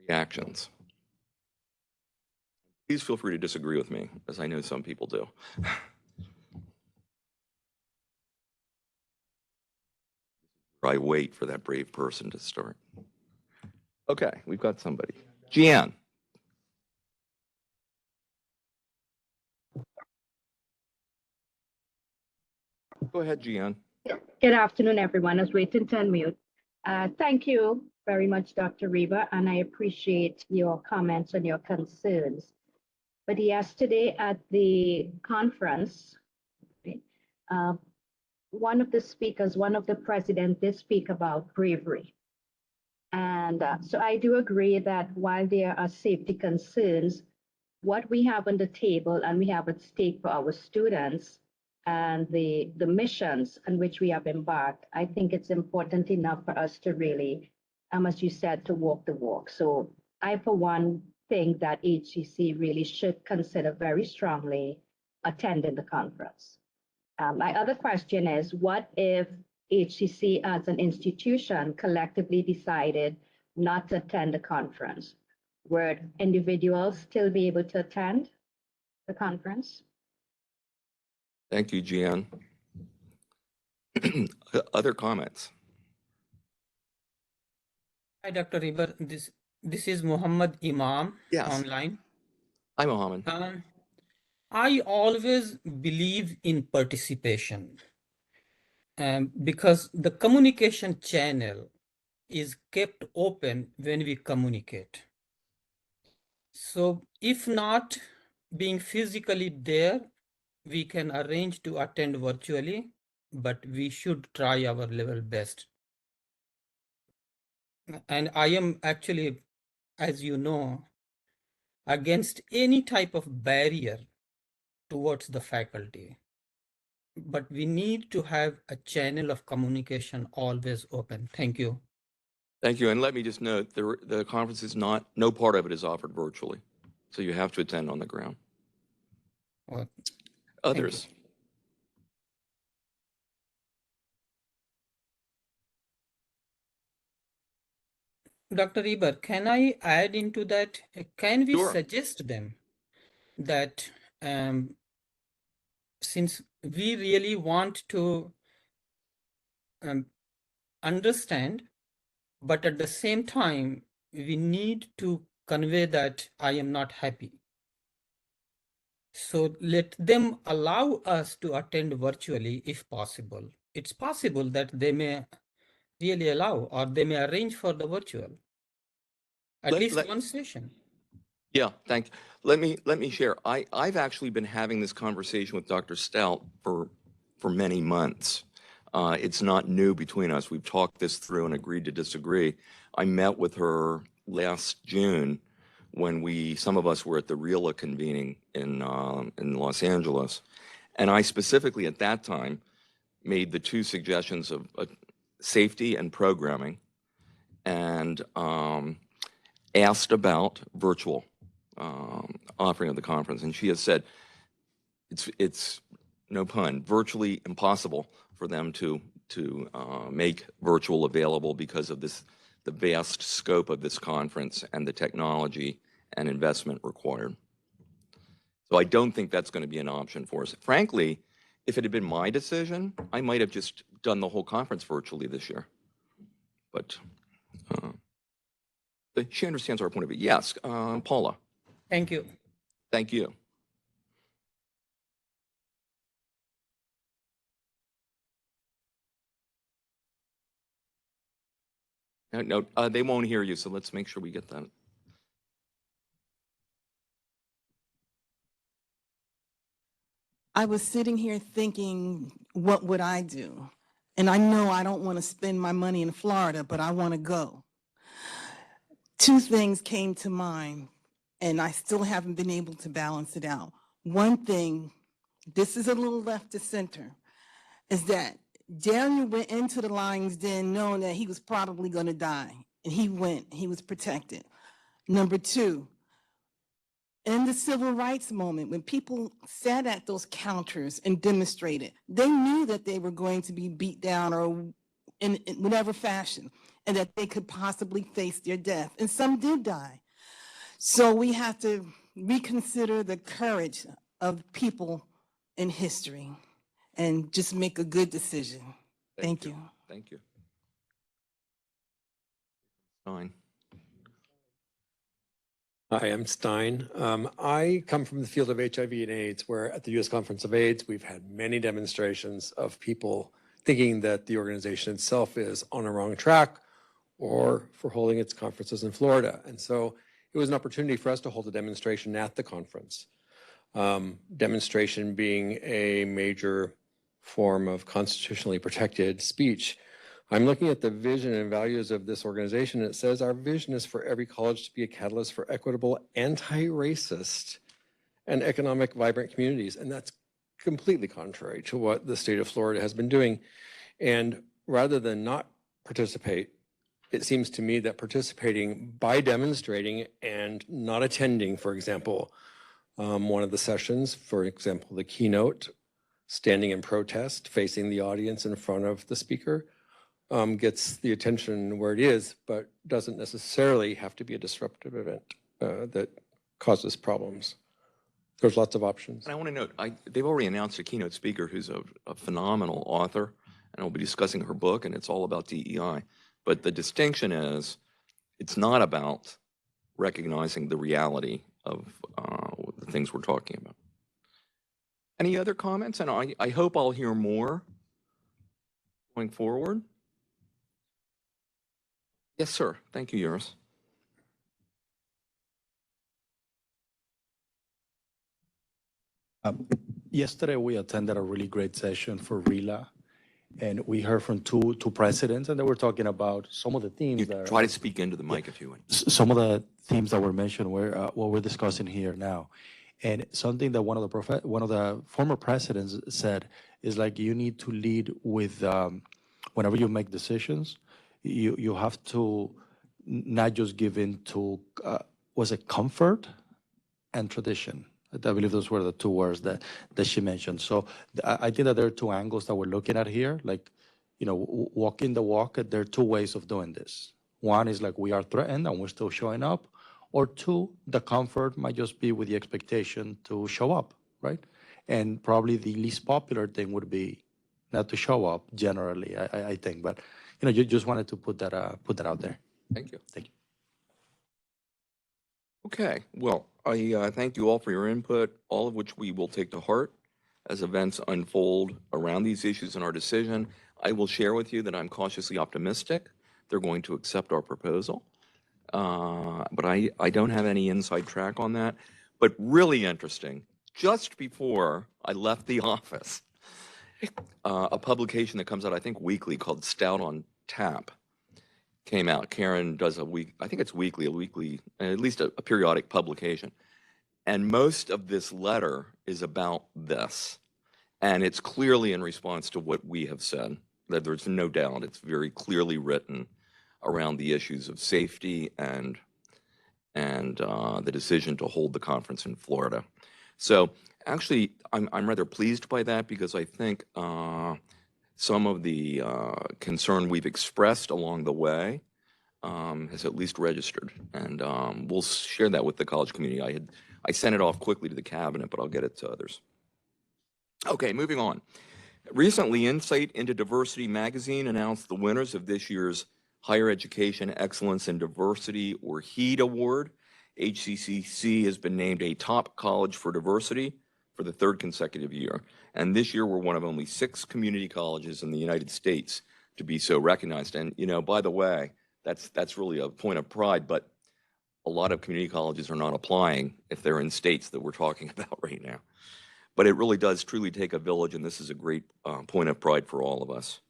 reactions. Please feel free to disagree with me, as I know some people do. I wait for that brave person to start. Okay, we've got somebody. Jeanne. Go ahead, Jeanne. Good afternoon, everyone. I was waiting to unmute. Thank you very much, Dr. Reba, and I appreciate your comments and your concerns. But yesterday at the conference, one of the speakers, one of the presidents did speak about bravery. And so I do agree that while there are safety concerns, what we have on the table and we have at stake for our students and the missions on which we have embarked, I think it's important enough for us to really, as you said, to walk the walk. So I, for one, think that HCC really should consider very strongly attending the conference. My other question is, what if HCC as an institution collectively decided not to attend the conference? Would individuals still be able to attend the conference? Thank you, Jeanne. Other comments? Hi, Dr. River. This is Muhammad Imam online. Hi, Mohammed. I always believe in participation because the communication channel is kept open when we communicate. So if not being physically there, we can arrange to attend virtually, but we should try our level best. And I am actually, as you know, against any type of barrier towards the faculty. But we need to have a channel of communication always open. Thank you. Thank you. And let me just note, the conference is not, no part of it is offered virtually. So you have to attend on the ground. Well, others? Dr. Eber, can I add into that? Can we Sure. suggest them that since we really want to understand, but at the same time, we need to convey that I am not happy. So let them allow us to attend virtually if possible. It's possible that they may really allow, or they may arrange for the virtual, at least one session. Yeah, thank you. Let me share. I've actually been having this conversation with Dr. Stout for many months. It's not new between us. We've talked this through and agreed to disagree. I met with her last June when some of us were at the RELA convening in Los Angeles. And I specifically at that time made the two suggestions of safety and programming, and asked about virtual offering of the conference. And she has said it's no pun, virtually impossible for them to make virtual available because of the vast scope of this conference and the technology and investment required. So I don't think that's going to be an option for us. Frankly, if it had been my decision, I might have just done the whole conference virtually this year. But she understands our point of view. Yes, Paula. Thank you. Thank you. No, they won't hear you, so let's make sure we get that. I was sitting here thinking, what would I do? And I know I don't want to spend my money in Florida, but I want to go. Two things came to mind, and I still haven't been able to balance it out. One thing, this is a little left to center, is that Daniel went into the lion's den knowing that he was probably going to die, and he went, he was protected. Number two, in the civil rights moment, when people sat at those counters and demonstrated, they knew that they were going to be beat down or in whatever fashion, and that they could possibly face their death. And some did die. So we have to reconsider the courage of people in history and just make a good decision. Thank you. Thank you. Fine. Hi, I'm Stein. I come from the field of HIV and AIDS, where at the U.S. Conference of AIDS, we've had many demonstrations of people thinking that the organization itself is on a wrong track or for holding its conferences in Florida. And so it was an opportunity for us to hold a demonstration at the conference. Demonstration being a major form of constitutionally protected speech. I'm looking at the vision and values of this organization. And it says our vision is for every college to be a catalyst for equitable, anti-racist, and economic vibrant communities. And that's completely contrary to what the state of Florida has been doing. And rather than not participate, it seems to me that participating by demonstrating and not attending, for example, one of the sessions, for example, the keynote, standing in protest, facing the audience in front of the speaker, gets the attention where it is, but doesn't necessarily have to be a disruptive event that causes problems. There's lots of options. And I want to note, they've already announced a keynote speaker who's a phenomenal author, and we'll be discussing her book, and it's all about DEI. But the distinction is, it's not about recognizing the reality of the things we're talking about. Any other comments? And I hope I'll hear more going forward. Yes, sir. Thank you, Yoris. Yesterday, we attended a really great session for RILA, and we heard from two presidents, and they were talking about some of the themes. Try to speak into the mic if you would. Some of the themes that were mentioned were what we're discussing here now. And something that one of the former presidents said is like, you need to lead with, whenever you make decisions, you have to not just give in to, was it comfort and tradition? I believe those were the two words that she mentioned. So I think that there are two angles that we're looking at here, like, walking the walk. There are two ways of doing this. One is like, we are threatened and we're still showing up. Or two, the comfort might just be with the expectation to show up, right? And probably the least popular thing would be not to show up generally, I think. But, you just wanted to put that out there. Thank you. Thank you. Okay, well, I thank you all for your input, all of which we will take to heart as events unfold around these issues in our decision. I will share with you that I'm cautiously optimistic they're going to accept our proposal. But I don't have any inside track on that. But really interesting, just before I left the office, a publication that comes out, I think, weekly called Stout on Tap came out. Karen does I think it's weekly, at least a periodic publication. And most of this letter is about this. And it's clearly in response to what we have said, that there's no doubt it's very clearly written around the issues of safety and the decision to hold the conference in Florida. So actually, I'm rather pleased by that, because I think some of the concern we've expressed along the way has at least registered, and we'll share that with the college community. I sent it off quickly to the cabinet, but I'll get it to others. Okay, moving on. Recently, Insight into Diversity magazine announced the winners of this year's Higher Education Excellence in Diversity, or HEED Award. HCCC has been named a top college for diversity for the third consecutive year. And this year, we're one of only 6 community colleges in the United States to be so recognized. And, by the way, that's really a point of pride, but a lot of community colleges are not applying if they're in states that we're talking about right now. But it really does truly take a village, and this is a great point of pride for all of us.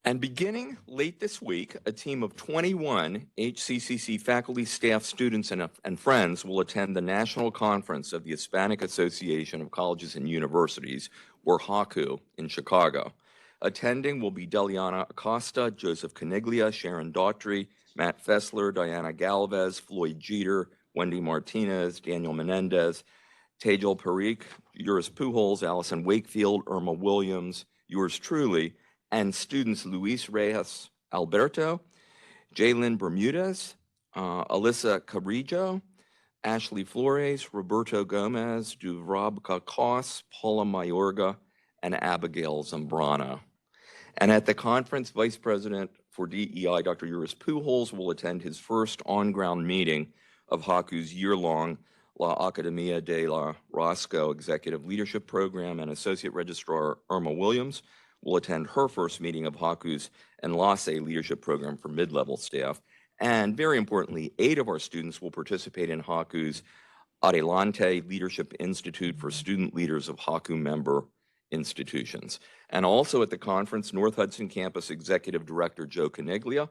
And beginning late this week, a team of 21 HCCC faculty, staff, students, and friends will attend the National Conference of the Hispanic Association of Colleges and Universities, or HACU, in Chicago. Attending will be Deliana Acosta, Joseph Caniglia, Sharon Daughtry, Matt Fessler, Diana Galvez, Floyd Jeter, Wendy Martinez, Daniel Menendez, Tejal Parikh, Juris Pujols, Allison Wakefield, Irma Williams, yours truly, and students Luis Reyes Alberto, Jalen Bermudez, Alyssa Carrillo, Ashley Flores, Roberto Gomez, Duvrabka Kos, Paula Mayorga, and Abigail Zambrano. And at the conference, Vice President for DEI, Dr. Uris Pujols, will attend his first on-ground meeting of HAKU's year-long La Academia de la Roscoe Executive Leadership Program, and Associate Registrar Irma Williams will attend her first meeting of HAKU's Enlace Leadership Program for mid-level staff. And very importantly, 8 of our students will participate in HAKU's Adelante Leadership Institute for student leaders of HAKU member institutions. And also at the conference, North Hudson Campus Executive Director Joe Caniglia,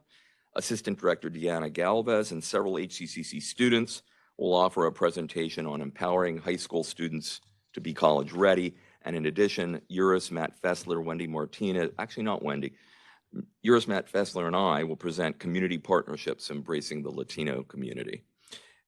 Assistant Director Deanna Galvez, and several HCCC students will offer a presentation on empowering high school students to be college ready. And in addition, Uris, Matt Fessler, Wendy Martinez, actually not Wendy, Uris, Matt Fessler, and I will present community partnerships embracing the Latino community.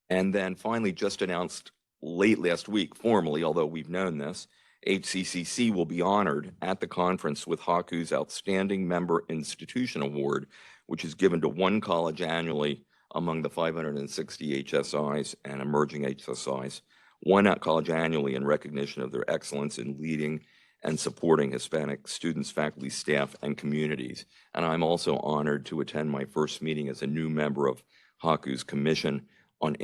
And then finally, just announced late last week, formally, although we've known this, HCCC will be honored at the conference with HAKU's Outstanding Member Institution Award, which is given to one college annually among the 560 HSIs and emerging HSIs, one college annually in recognition of their excellence in leading and supporting Hispanic students, faculty, staff, and communities. And I'm also honored to attend my first meeting as a new member of HAKU's Commission on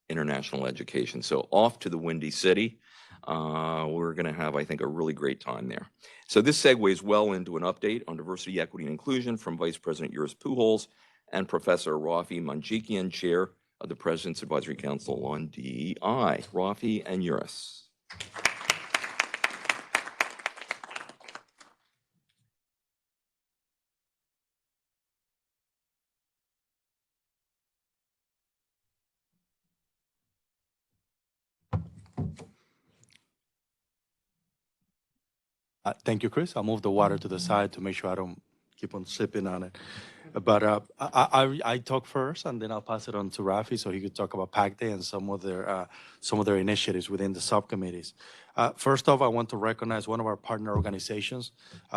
International Education. So off to the Windy City. We're going to have, I think, a really great time there. So this segues well into an update on diversity, equity, and inclusion from Vice President Uris Pujols and Professor Rafi Manjikian, Chair of the President's Advisory Council on DEI. Rafi and Uris. Thank you, Chris. I'll move the water to the side to make sure I don't keep on sipping on it. But I talk first, and then I'll pass it on to Rafi so he could talk about PAC Day and some of their initiatives within the subcommittees. First off, I want to recognize one of our partner organizations,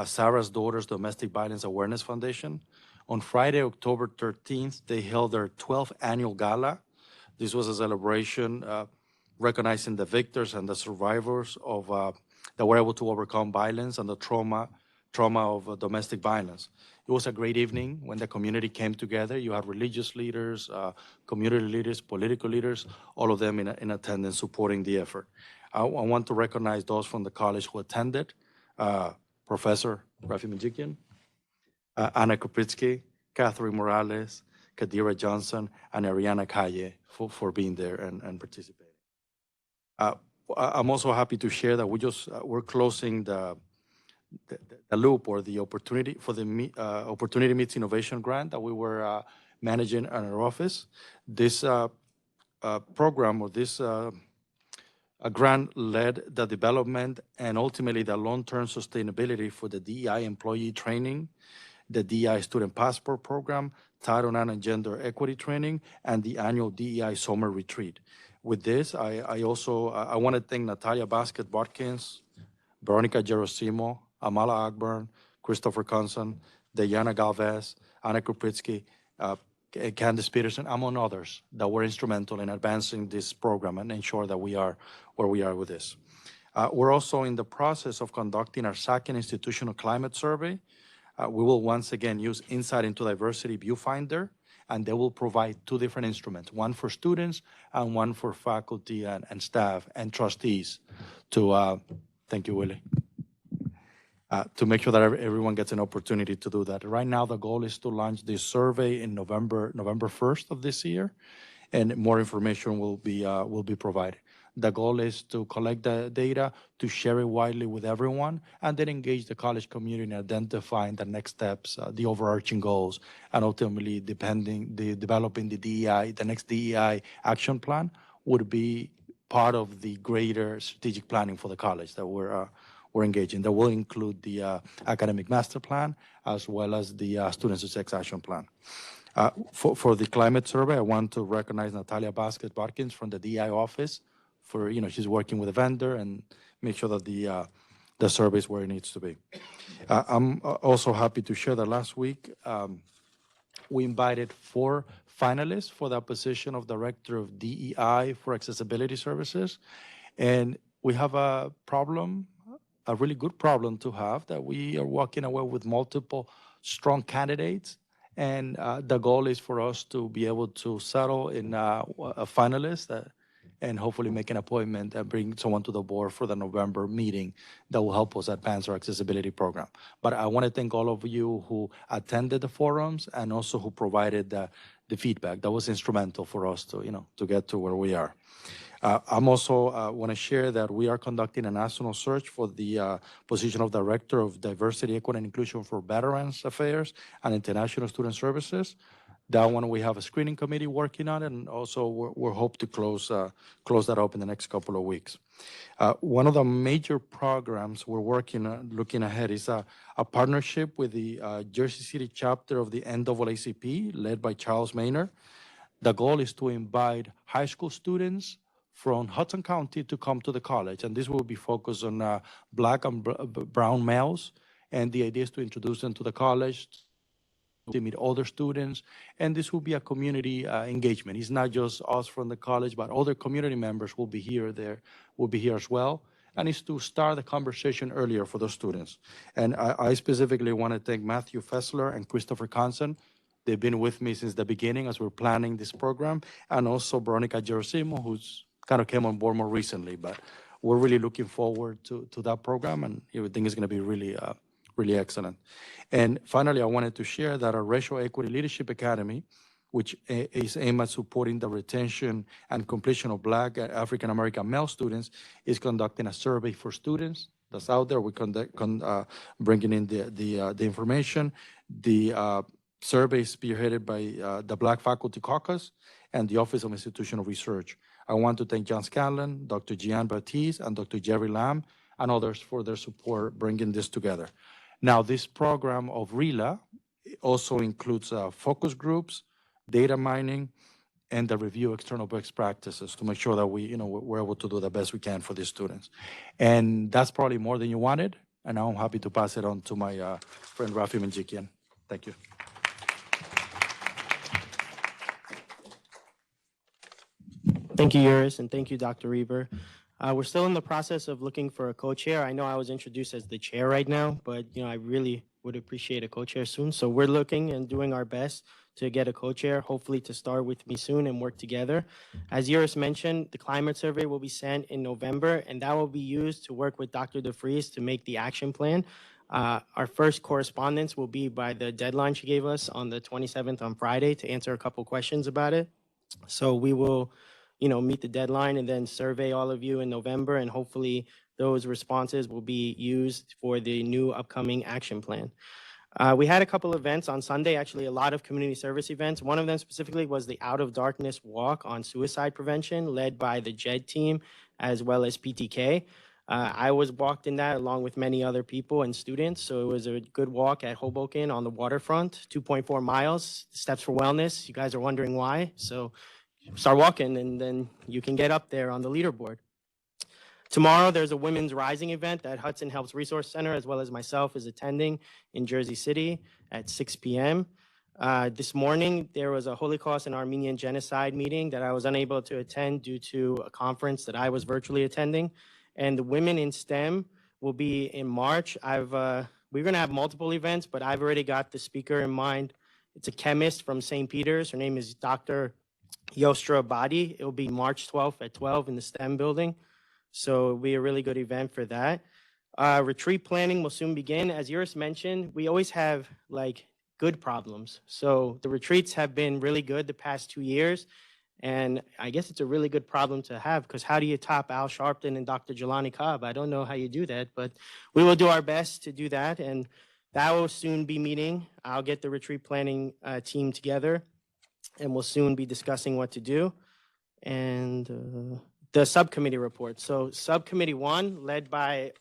Sarah's Daughters Domestic Violence Awareness Foundation. On Friday, October 13th, they held their 12th annual gala. This was a celebration recognizing the victors and the survivors of that were able to overcome violence and the trauma of domestic violence. It was a great evening when the community came together. You had religious leaders, community leaders, political leaders, all of them in attendance supporting the effort. I want to recognize those from the college who attended, Professor Rafi Manjikian, Anna Kopitsky, Catherine Morales, Kadira Johnson, and Ariana Calle for being there and participating. I'm also happy to share that we're closing the loop, or the opportunity for the Opportunity Meets Innovation grant that we were managing in our office. This program, or this grant, led the development and ultimately the long-term sustainability for the DEI employee training, the DEI student passport program, Title IX and gender equity training, and the annual DEI summer retreat. With this, I want to thank Natalia Basket-Watkins, Veronica Gerosimo, Amala Akburn, Christopher Conson, Diana Galvez, Anna Kupritsky, Candice Peterson, among others, that were instrumental in advancing this program and ensure that we are where we are with this. We're also in the process of conducting our second institutional climate survey. We will once again use Insight into Diversity Viewfinder, and they will provide 2 different instruments, one for students and one for faculty and staff and trustees to, thank you, Willie, to make sure that everyone gets an opportunity to do that. Right now, the goal is to launch this survey in November 1st of this year, and more information will be provided. The goal is to collect the data, to share it widely with everyone, and then engage the college community in identifying the next steps, the overarching goals, and ultimately, developing the next DEI action plan would be part of the greater strategic planning for the college that we're engaging. That will include the academic master plan as well as the student success action plan. For the climate survey, I want to recognize Natalia Basket-Watkins from the DEI office. She's working with a vendor and make sure that the surveys where it needs to be. I'm also happy to share that last week we invited 4 finalists for the position of Director of DEI for Accessibility Services. And we have a problem, a really good problem to have, that we are walking away with multiple strong candidates. And the goal is for us to be able to settle in a finalist and hopefully make an appointment and bring someone to the board for the November meeting that will help us advance our accessibility program. But I want to thank all of you who attended the forums and also who provided the feedback. That was instrumental for us to get to where we are. I'm also want to share that we are conducting a national search for the position of Director of Diversity, Equity, and Inclusion for Veterans Affairs and International Student Services. That one we have a screening committee working on it, and also we hope to close that up in the next couple of weeks. One of the major programs we're working on, looking ahead, is a partnership with the Jersey City chapter of the NAACP, led by Charles Maynard. The goal is to invite high school students from Hudson County to come to the college, and this will be focused on Black and brown males. And the idea is to introduce them to the college, to meet other students, and this will be a community engagement. It's not just us from the college, but other community members will be here as well. And it's to start the conversation earlier for those students. And I specifically want to thank Matthew Fessler and Christopher Conson. They've been with me since the beginning as we're planning this program, and also Veronica Gerasimo, who's kind of came on board more recently. But we're really looking forward to that program, and I think it's going to be really excellent. And finally, I wanted to share that our Racial Equity Leadership Academy, which is aimed at supporting the retention and completion of Black and African American male students, is conducting a survey for students that's out there. We're bringing in the information. The survey is spearheaded by the Black Faculty Caucus and the Office of Institutional Research. I want to thank John Scanlon, Dr. Gian Baptiste, and Dr. Jerry Lamb, and others for their support bringing this together. Now, this program of RELA also includes focus groups, data mining, and the review of external best practices to make sure that we're able to do the best we can for these students. And that's probably more than you wanted, and now I'm happy to pass it on to my friend Rafi Menjikian. Thank you. Thank you, Yuris, and thank you, Dr. Reber. We're still in the process of looking for a co-chair. I know I was introduced as the chair right now, but I really would appreciate a co-chair soon. So we're looking and doing our best to get a co-chair, hopefully to start with me soon and work together. As Yuris mentioned, the climate survey will be sent in November, and that will be used to work with Dr. DeFries to make the action plan. Our first correspondence will be by the deadline she gave us on the 27th on Friday to answer a couple questions about it. So we will meet the deadline and then survey all of you in November, and hopefully those responses will be used for the new upcoming action plan. We had a couple events on Sunday, actually a lot of community service events. One of them specifically was the Out of Darkness Walk on suicide prevention, led by the JED team as well as PTK. I was walked in that along with many other people and students, so it was a good walk at Hoboken on the waterfront, 2.4 miles, Steps for Wellness. You guys are wondering why, so start walking and then you can get up there on the leaderboard. Tomorrow, there's a Women's Rising event that Hudson Helps Resource Center, as well as myself, is attending in Jersey City at 6 p.m. This morning, there was a Holocaust and Armenian Genocide meeting that I was unable to attend due to a conference that I was virtually attending. And the Women in STEM will be in March. We're going to have multiple events, but I've already got the speaker in mind. It's a chemist from St. Peter's. Her name is Dr. Yostra Abadi. It will be March 12th at 12 in the STEM building. So it'll be a really good event for that. Retreat planning will soon begin. As Yuris mentioned, we always have good problems. So the retreats have been really good the past 2 years. And I guess it's a really good problem to have, because how do you top Al Sharpton and Dr. Jelani Cobb? I don't know how you do that, but we will do our best to do that. And that will soon be meeting. I'll get the retreat planning team together, and we'll soon be discussing what to do. And the subcommittee report. So subcommittee 1, led by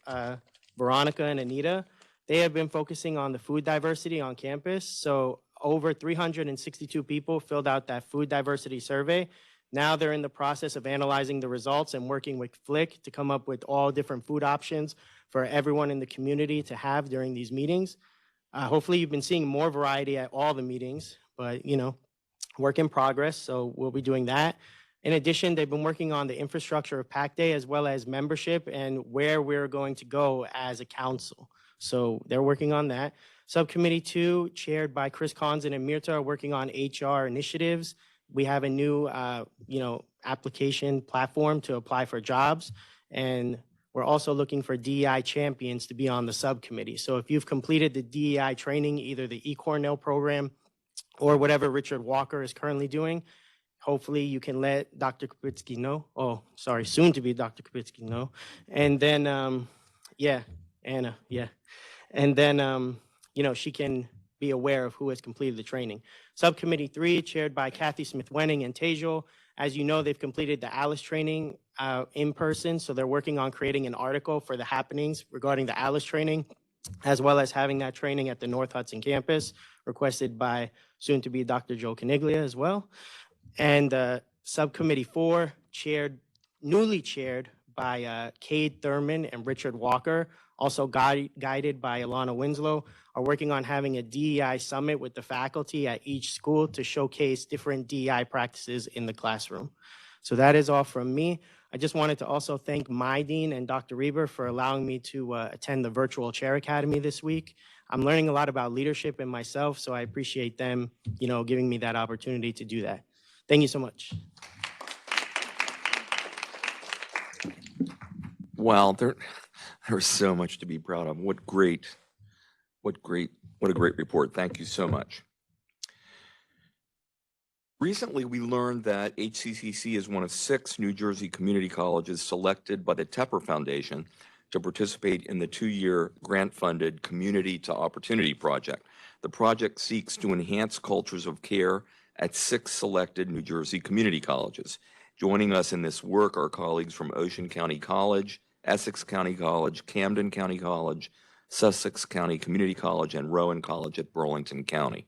Veronica and Anita, they have been focusing on the food diversity on campus. So over 362 people filled out that food diversity survey. Now they're in the process of analyzing the results and working with Flick to come up with all different food options for everyone in the community to have during these meetings. Hopefully you've been seeing more variety at all the meetings, but work in progress. So we'll be doing that. In addition, they've been working on the infrastructure of PAC Day as well as membership and where we're going to go as a council. So they're working on that. Subcommittee 2, chaired by Chris Conzen and Mirta, are working on HR initiatives. We have a new, application platform to apply for jobs. And we're also looking for DEI champions to be on the subcommittee. So if you've completed the DEI training, either the eCornell program or whatever Richard Walker is currently doing, hopefully you can let Dr. Kapitsky know. Oh, sorry, soon to be Dr. Kapitsky know. And then, Anna, yeah. And then, she can be aware of who has completed the training. Subcommittee 3, chaired by Kathy Smith-Wenning and Tejal. As you know, they've completed the ALICE training in person, so they're working on creating an article for the happenings regarding the ALICE training, as well as having that training at the North Hudson campus, requested by soon-to-be Dr. Joe Caniglia as well. And Subcommittee 4, newly chaired by Cade Thurman and Richard Walker, also guided by Alana Winslow, are working on having a DEI summit with the faculty at each school to showcase different DEI practices in the classroom. So that is all from me. I just wanted to also thank my dean and Dr. Reber for allowing me to attend the Virtual Chair Academy this week. I'm learning a lot about leadership and myself, so I appreciate them, giving me that opportunity to do that. Thank you so much. Wow, there's so much to be proud of. What a great report. Thank you so much. Recently, we learned that HCCC is one of 6 New Jersey community colleges selected by the Tepper Foundation to participate in the 2-year grant-funded Community to Opportunity project. The project seeks to enhance cultures of care at 6 selected New Jersey community colleges. Joining us in this work are colleagues from Ocean County College, Essex County College, Camden County College, Sussex County Community College, and Rowan College at Burlington County.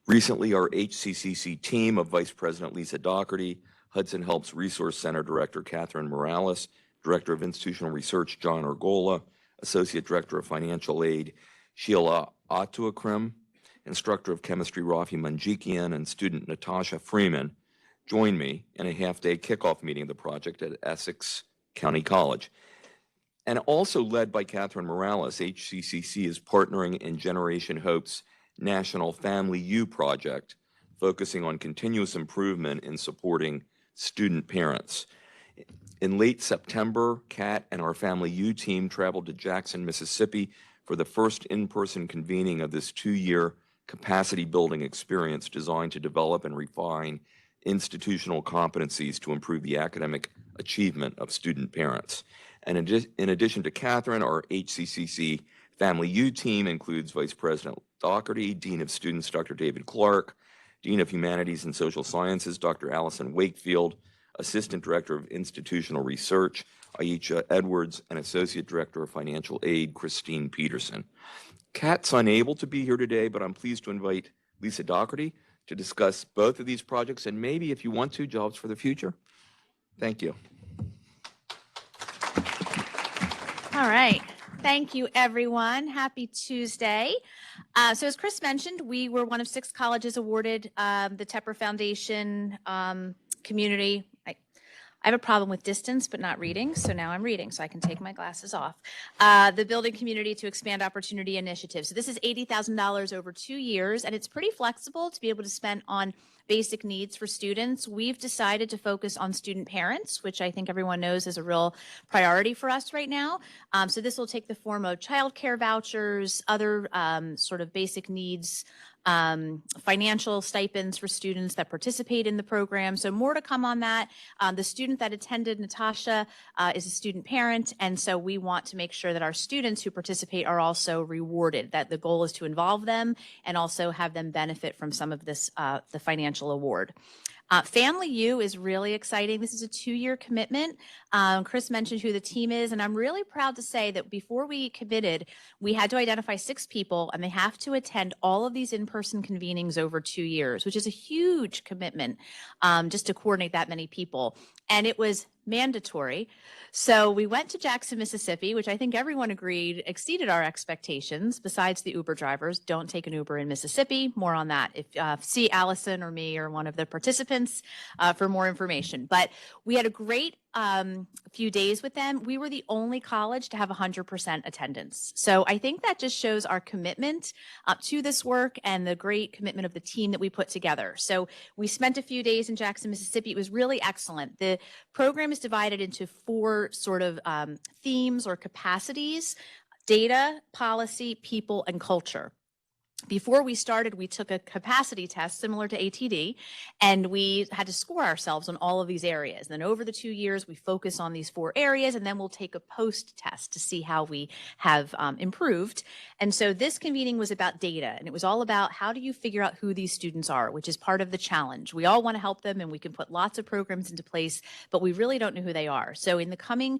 Recently, our HCCC team of Vice President Lisa Doherty, Hudson Helps Resource Center Director Catherine Morales, Director of Institutional Research John Argola, Associate Director of Financial Aid Sheila Atuakrim, Instructor of Chemistry Rafi Manjikian, and student Natasha Freeman joined me in a half-day kickoff meeting of the project at Essex County College. And also led by Catherine Morales, HCCC is partnering in Generation Hope's National Family U project, focusing on continuous improvement in supporting student parents. In late September, Kat and our Family U team traveled to Jackson, Mississippi for the first in-person convening of this 2-year capacity building experience designed to develop and refine institutional competencies to improve the academic achievement of student parents. And in addition to Catherine, our HCCC Family U team includes Vice President Doherty, Dean of Students Dr. David Clark, Dean of Humanities and Social Sciences Dr. Allison Wakefield, Assistant Director of Institutional Research Aisha Edwards, and Associate Director of Financial Aid Christine Peterson. Kat's unable to be here today, but I'm pleased to invite Lisa Doherty to discuss both of these projects and maybe, if you want to, jobs for the future. Thank you. All right. Thank you, everyone. Happy Tuesday. So as Chris mentioned, we were one of 6 colleges awarded the Tepper Foundation community. I have a problem with distance, but not reading. So now I'm reading, so I can take my glasses off. The Building Community to Expand Opportunity Initiative. So this is $80,000 over 2 years, and it's pretty flexible to be able to spend on basic needs for students. We've decided to focus on student parents, which I think everyone knows is a real priority for us right now. So this will take the form of childcare vouchers, other sort of basic needs, financial stipends for students that participate in the program. So more to come on that. The student that attended, Natasha, is a student parent, and so we want to make sure that our students who participate are also rewarded, that the goal is to involve them and also have them benefit from some of this, the financial award. Family U is really exciting. This is a 2-year commitment. Chris mentioned who the team is, and I'm really proud to say that before we committed, we had to identify 6 people, and they have to attend all of these in-person convenings over 2 years, which is a huge commitment just to coordinate that many people. And it was mandatory. So we went to Jackson, Mississippi, which I think everyone agreed exceeded our expectations. Besides the Uber drivers, don't take an Uber in Mississippi. More on that. If see Allison or me or one of the participants for more information. But we had a great few days with them. We were the only college to have 100% attendance. So I think that just shows our commitment to this work and the great commitment of the team that we put together. So we spent a few days in Jackson, Mississippi. It was really excellent. The program is divided into 4 sort of themes or capacities: data, policy, people, and culture. Before we started, we took a capacity test similar to ATD, and we had to score ourselves on all of these areas. And then over the 2 years, we focus on these 4 areas, and then we'll take a post test to see how we have improved. And so this convening was about data, and it was all about how do you figure out who these students are, which is part of the challenge. We all want to help them, and we can put lots of programs into place, but we really don't know who they are. So in the coming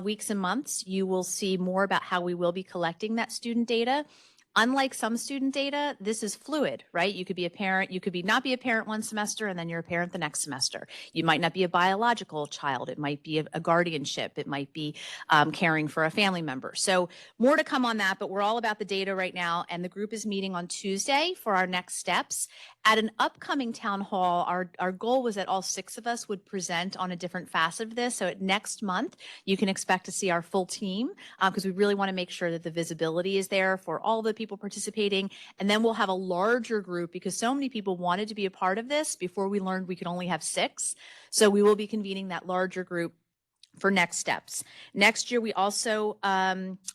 weeks and months, you will see more about how we will be collecting that student data. Unlike some student data, this is fluid, right? You could be a parent, you could be not be a parent one semester and then you're a parent the next semester. You might not be a biological child. It might be a guardianship. It might be caring for a family member. So more to come on that, but we're all about the data right now. And the group is meeting on Tuesday for our next steps. At an upcoming town hall, our goal was that all 6 of us would present on a different facet of this. So next month, you can expect to see our full team because we really want to make sure that the visibility is there for all the people participating. And then we'll have a larger group because so many people wanted to be a part of this before we learned we could only have 6. So we will be convening that larger group for next steps. Next year, we also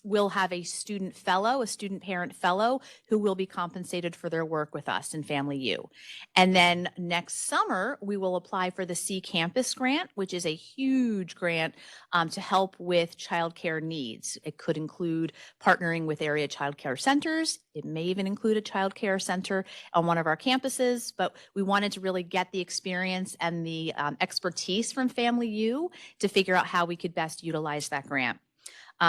will have a student fellow, a student parent fellow, who will be compensated for their work with us in Family U. And then next summer, we will apply for the C Campus grant, which is a huge grant to help with childcare needs. It could include partnering with area childcare centers. It may even include a childcare center on one of our campuses, but we wanted to really get the experience and the expertise from Family U to figure out how we could best utilize that grant.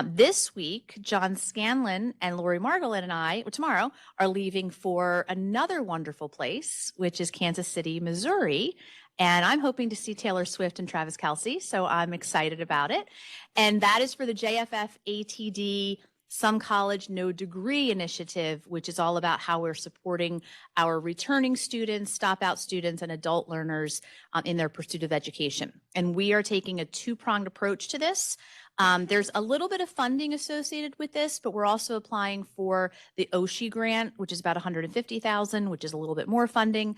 This week, John Scanlon and Lori Margolin and I, tomorrow, are leaving for another wonderful place, which is Kansas City, Missouri. And I'm hoping to see Taylor Swift and Travis Kelce, so I'm excited about it. And that is for the JFF ATD Some College, No Degree initiative, which is all about how we're supporting our returning students, stopout students, and adult learners in their pursuit of education. And we are taking a 2-pronged approach to this. There's a little bit of funding associated with this, but we're also applying for the OSHI grant, which is about $150,000, which is a little bit more funding.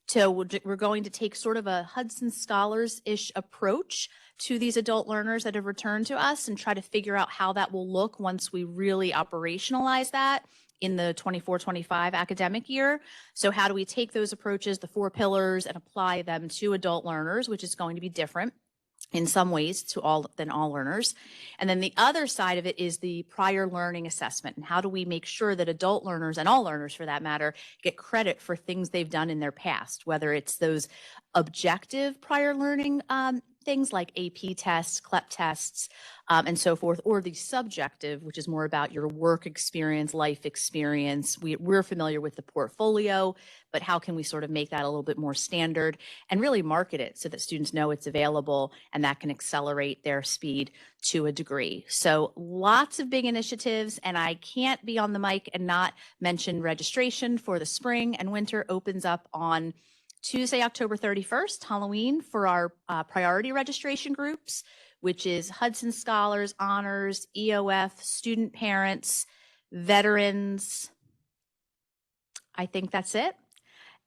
So we're going to take sort of a Hudson Scholars-ish approach to these adult learners that have returned to us and try to figure out how that will look once we really operationalize that in the 24-25 academic year. So how do we take those approaches, the 4 pillars, and apply them to adult learners, which is going to be different in some ways than all learners. And then the other side of it is the prior learning assessment. And how do we make sure that adult learners, and all learners for that matter, get credit for things they've done in their past, whether it's those objective prior learning things like AP tests, CLEP tests, and so forth, or the subjective, which is more about your work experience, life experience. We're familiar with the portfolio, but how can we sort of make that a little bit more standard and really market it so that students know it's available and that can accelerate their speed to a degree. So lots of big initiatives, and I can't be on the mic and not mention registration for the spring and winter opens up on Tuesday, October 31st, Halloween, for our priority registration groups, which is Hudson Scholars, Honors, EOF, student parents, veterans. I think that's it.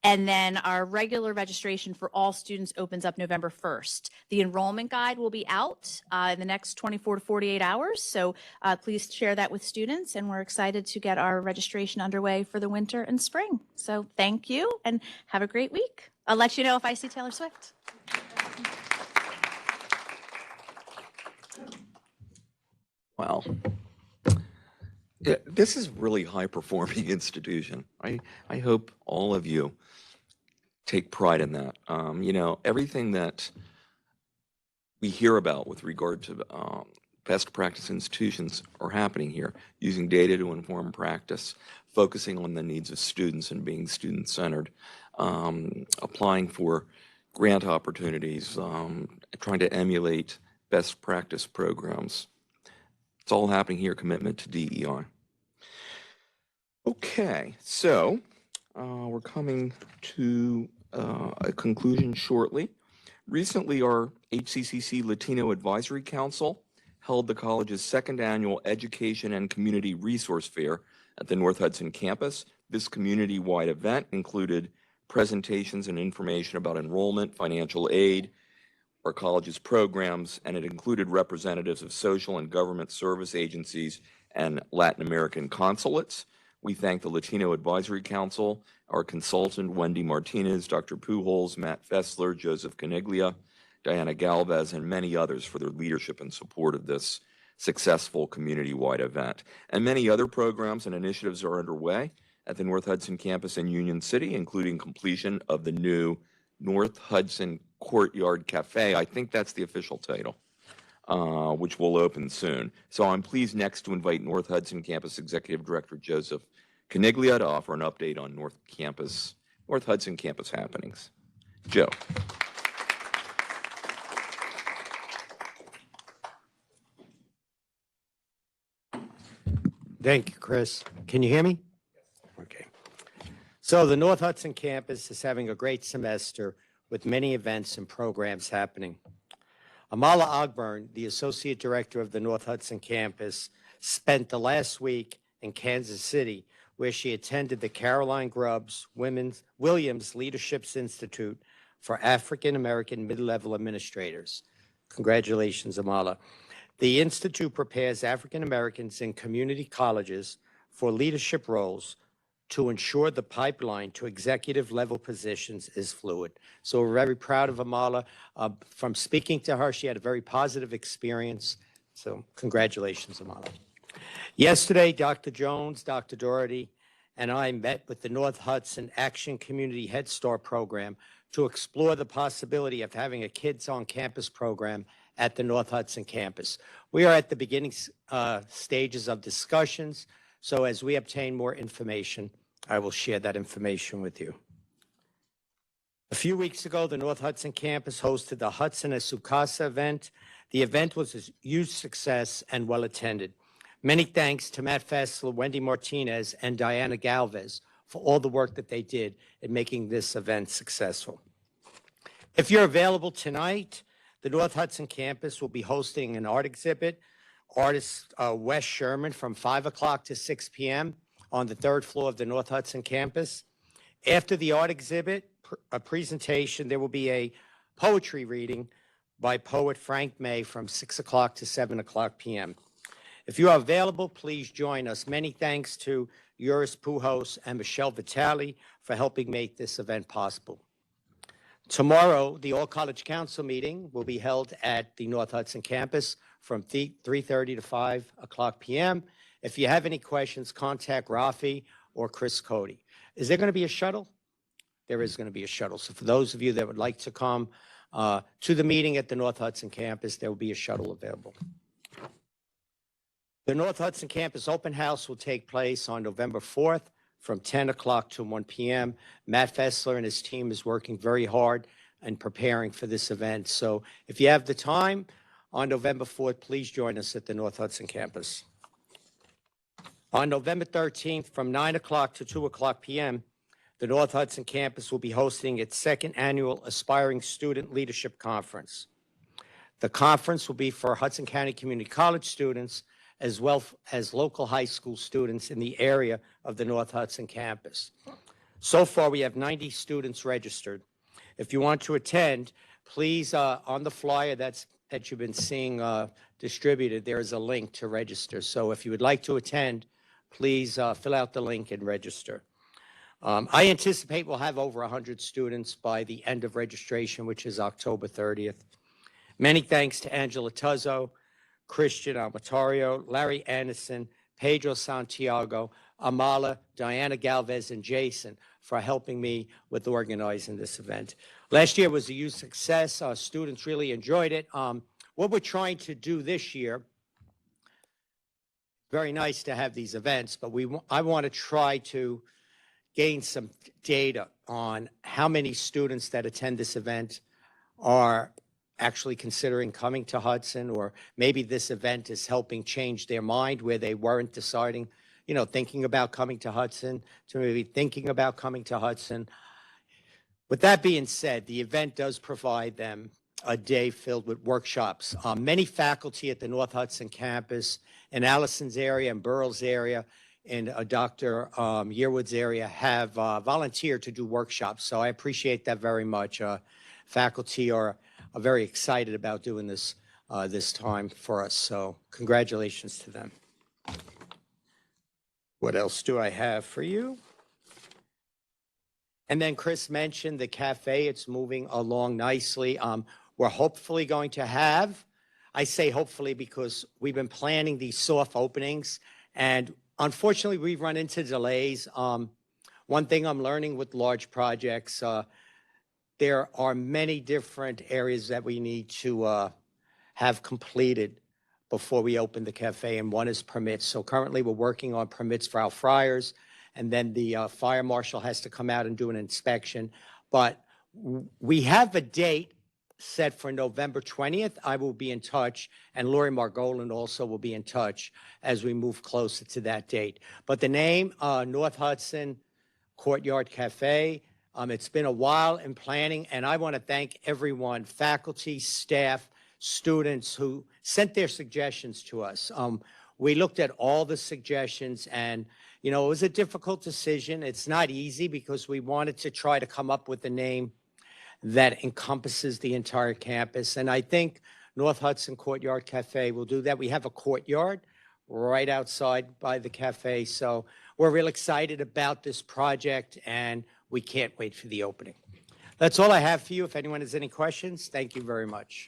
And then our regular registration for all students opens up November 1st. The enrollment guide will be out in the next 24 to 48 hours. So please share that with students. And we're excited to get our registration underway for the winter and spring. So thank you and have a great week. I'll let you know if I see Taylor Swift. Wow. Yeah, this is really high-performing institution. I hope all of you take pride in that. You know, everything that we hear about with regard to best practice institutions are happening here, using data to inform practice, focusing on the needs of students and being student-centered, applying for grant opportunities, trying to emulate best practice programs. It's all happening here, commitment to DEI. Okay, so we're coming to a conclusion shortly. Recently, our HCCC Latino Advisory Council held the college's second annual Education and Community Resource Fair at the North Hudson campus. This community-wide event included presentations and information about enrollment, financial aid, our college's programs, and it included representatives of social and government service agencies and Latin American consulates. We thank the Latino Advisory Council, our consultant, Wendy Martinez, Dr. Pujols, Matt Fessler, Joseph Caniglia, Diana Galvez, and many others for their leadership and support of this successful community-wide event. And many other programs and initiatives are underway at the North Hudson campus in Union City, including completion of the new North Hudson Courtyard Cafe. I think that's the official title, which will open soon. So I'm pleased next to invite North Hudson Campus Executive Director Joseph Caniglia to offer an update on North Hudson campus happenings. Joe. Thank you, Chris. Can you hear me? Okay. So the North Hudson campus is having a great semester with many events and programs happening. Amala Ogburn, the Associate Director of the North Hudson campus, spent the last week in Kansas City, where she attended the Caroline Grubbs Williams Leadership Institute for African American Mid-Level Administrators. Congratulations, Amala. The Institute prepares African Americans in community colleges for leadership roles to ensure the pipeline to executive level positions is fluid. So we're very proud of Amala. From speaking to her, she had a very positive experience. So congratulations, Amala. Yesterday, Dr. Jones, Dr. Doherty, and I met with the North Hudson Action Community Head Start program to explore the possibility of having a Kids on Campus program at the North Hudson campus. We are at the beginning stages of discussions, so as we obtain more information, I will share that information with you. A few weeks ago, the North Hudson campus hosted the Hudson as Su Casa event. The event was a huge success and well attended. Many thanks to Matt Fessler, Wendy Martinez, and Diana Galvez for all the work that they did in making this event successful. If you're available tonight, the North Hudson campus will be hosting an art exhibit, artist Wes Sherman, from 5 o'clock to 6 p.m. on the third floor of the North Hudson campus. After the art exhibit, a presentation, there will be a poetry reading by poet Frank May from 6 o'clock to 7 o'clock p.m. If you are available, please join us. Many thanks to Yuris Pujols and Michelle Vitale for helping make this event possible. Tomorrow, the All-College Council meeting will be held at the North Hudson campus from 3:30 to 5 o'clock p.m. If you have any questions, contact Rafi or Chris Cody. Is there going to be a shuttle? There is going to be a shuttle. So for those of you that would like to come to the meeting at the North Hudson campus, there will be a shuttle available. The North Hudson campus open house will take place on November 4th from 10 o'clock to 1 p.m. Matt Fessler and his team is working very hard and preparing for this event. So if you have the time on November 4th, please join us at the North Hudson campus. On November 13th from 9 o'clock to 2 o'clock p.m., the North Hudson campus will be hosting its second annual Aspiring Student Leadership Conference. The conference will be for Hudson County Community College students as well as local high school students in the area of the North Hudson campus. So far, we have 90 students registered. If you want to attend, please, on the flyer that you've been seeing distributed, there is a link to register. So if you would like to attend, please fill out the link and register. I anticipate we'll have over 100 students by the end of registration, which is October 30th. Many thanks to Angela Tuzzo, Christian Almatario, Larry Anderson, Pedro Santiago, Amala, Diana Galvez, and Jason for helping me with organizing this event. Last year was a huge success. Our students really enjoyed it. What we're trying to do this year, very nice to have these events, but I want to try to gain some data on how many students that attend this event are actually considering coming to Hudson, or maybe this event is helping change their mind where they weren't deciding, thinking about coming to Hudson, to maybe thinking about coming to Hudson. With that being said, the event does provide them a day filled with workshops. Many faculty at the North Hudson campus, in Allison's area and Burrell's area, and Dr. Yearwood's area have volunteered to do workshops. So I appreciate that very much. Faculty are very excited about doing this this time for us. So congratulations to them. What else do I have for you? And then Chris mentioned the cafe. It's moving along nicely. We're hopefully going to have, I say hopefully because we've been planning these soft openings, and unfortunately we've run into delays. One thing I'm learning with large projects, there are many different areas that we need to have completed before we open the cafe, and one is permits. So currently we're working on permits for our fryers, and then the fire marshal has to come out and do an inspection. But we have a date set for November 20th. I will be in touch, and Lori Margolin also will be in touch as we move closer to that date. But the name, North Hudson Courtyard Cafe, it's been a while in planning, and I want to thank everyone, faculty, staff, students who sent their suggestions to us. We looked at all the suggestions, and it was a difficult decision. It's not easy because we wanted to try to come up with a name that encompasses the entire campus. And I think North Hudson Courtyard Cafe will do that. We have a courtyard right outside by the cafe. So we're real excited about this project, and we can't wait for the opening. That's all I have for you. If anyone has any questions, thank you very much.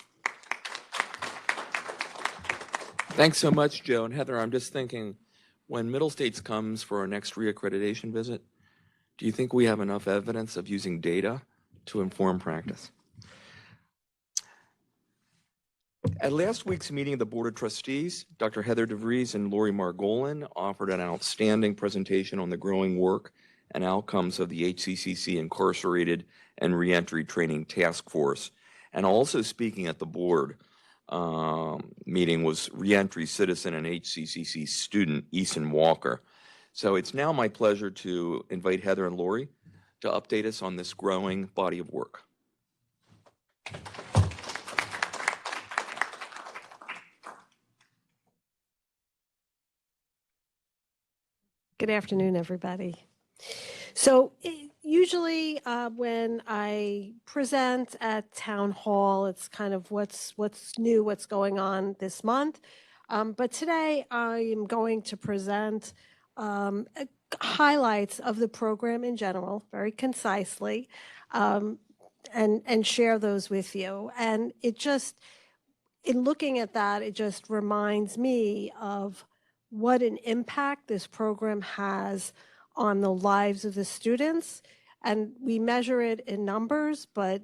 Thanks so much, Joe. And Heather, I'm just thinking, when Middle States comes for our next reaccreditation visit, do you think we have enough evidence of using data to inform practice? At last week's meeting of the Board of Trustees, Dr. Heather DeVries and Lori Margolin offered an outstanding presentation on the growing work and outcomes of the HCCC Incarcerated and Reentry Training Task Force. And also speaking at the board meeting was reentry citizen and HCCC student Eason Walker. So it's now my pleasure to invite Heather and Lori to update us on this growing body of work. Good afternoon, everybody. So usually when I present at town hall, it's kind of what's new, what's going on this month. But today I am going to present highlights of the program in general, very concisely, and share those with you. And it just, in looking at that, it just reminds me of what an impact this program has on the lives of the students. And we measure it in numbers, but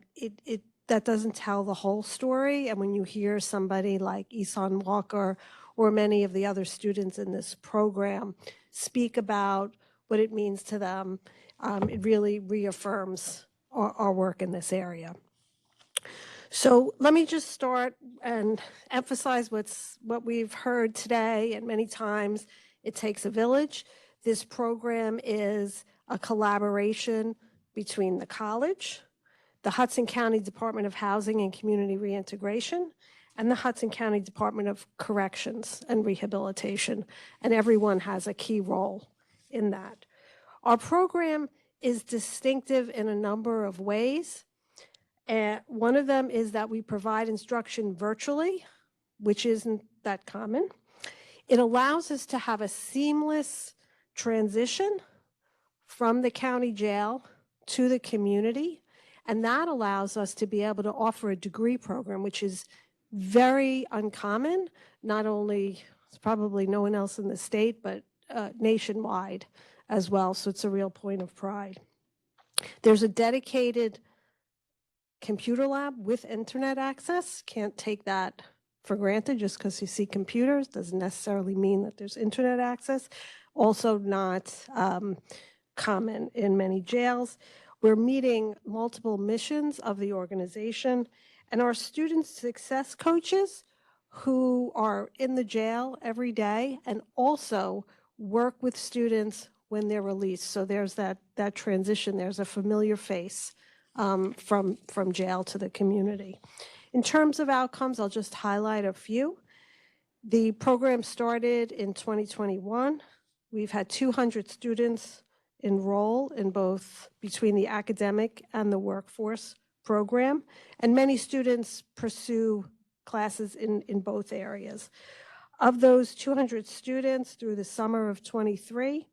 that doesn't tell the whole story. And when you hear somebody like Eason Walker or many of the other students in this program speak about what it means to them, it really reaffirms our work in this area. So let me just start and emphasize what we've heard today and many times. It takes a village. This program is a collaboration between the college, the Hudson County Department of Housing and Community Reintegration, and the Hudson County Department of Corrections and Rehabilitation, and everyone has a key role in that. Our program is distinctive in a number of ways. One of them is that we provide instruction virtually, which isn't that common. It allows us to have a seamless transition from the county jail to the community, and that allows us to be able to offer a degree program, which is very uncommon, not only, it's probably no one else in the state, but nationwide as well, so it's a real point of pride. There's a dedicated computer lab with internet access. Can't take that for granted. Just because you see computers doesn't necessarily mean that there's internet access. Also not common in many jails. We're meeting multiple missions of the organization, and our student success coaches who are in the jail every day and also work with students when they're released. So there's that transition. There's a familiar face from jail to the community. In terms of outcomes, I'll just highlight a few. The program started in 2021. We've had 200 students enroll in both between the academic and the workforce program, and many students pursue classes in both areas. Of those 200 students through the summer of 23,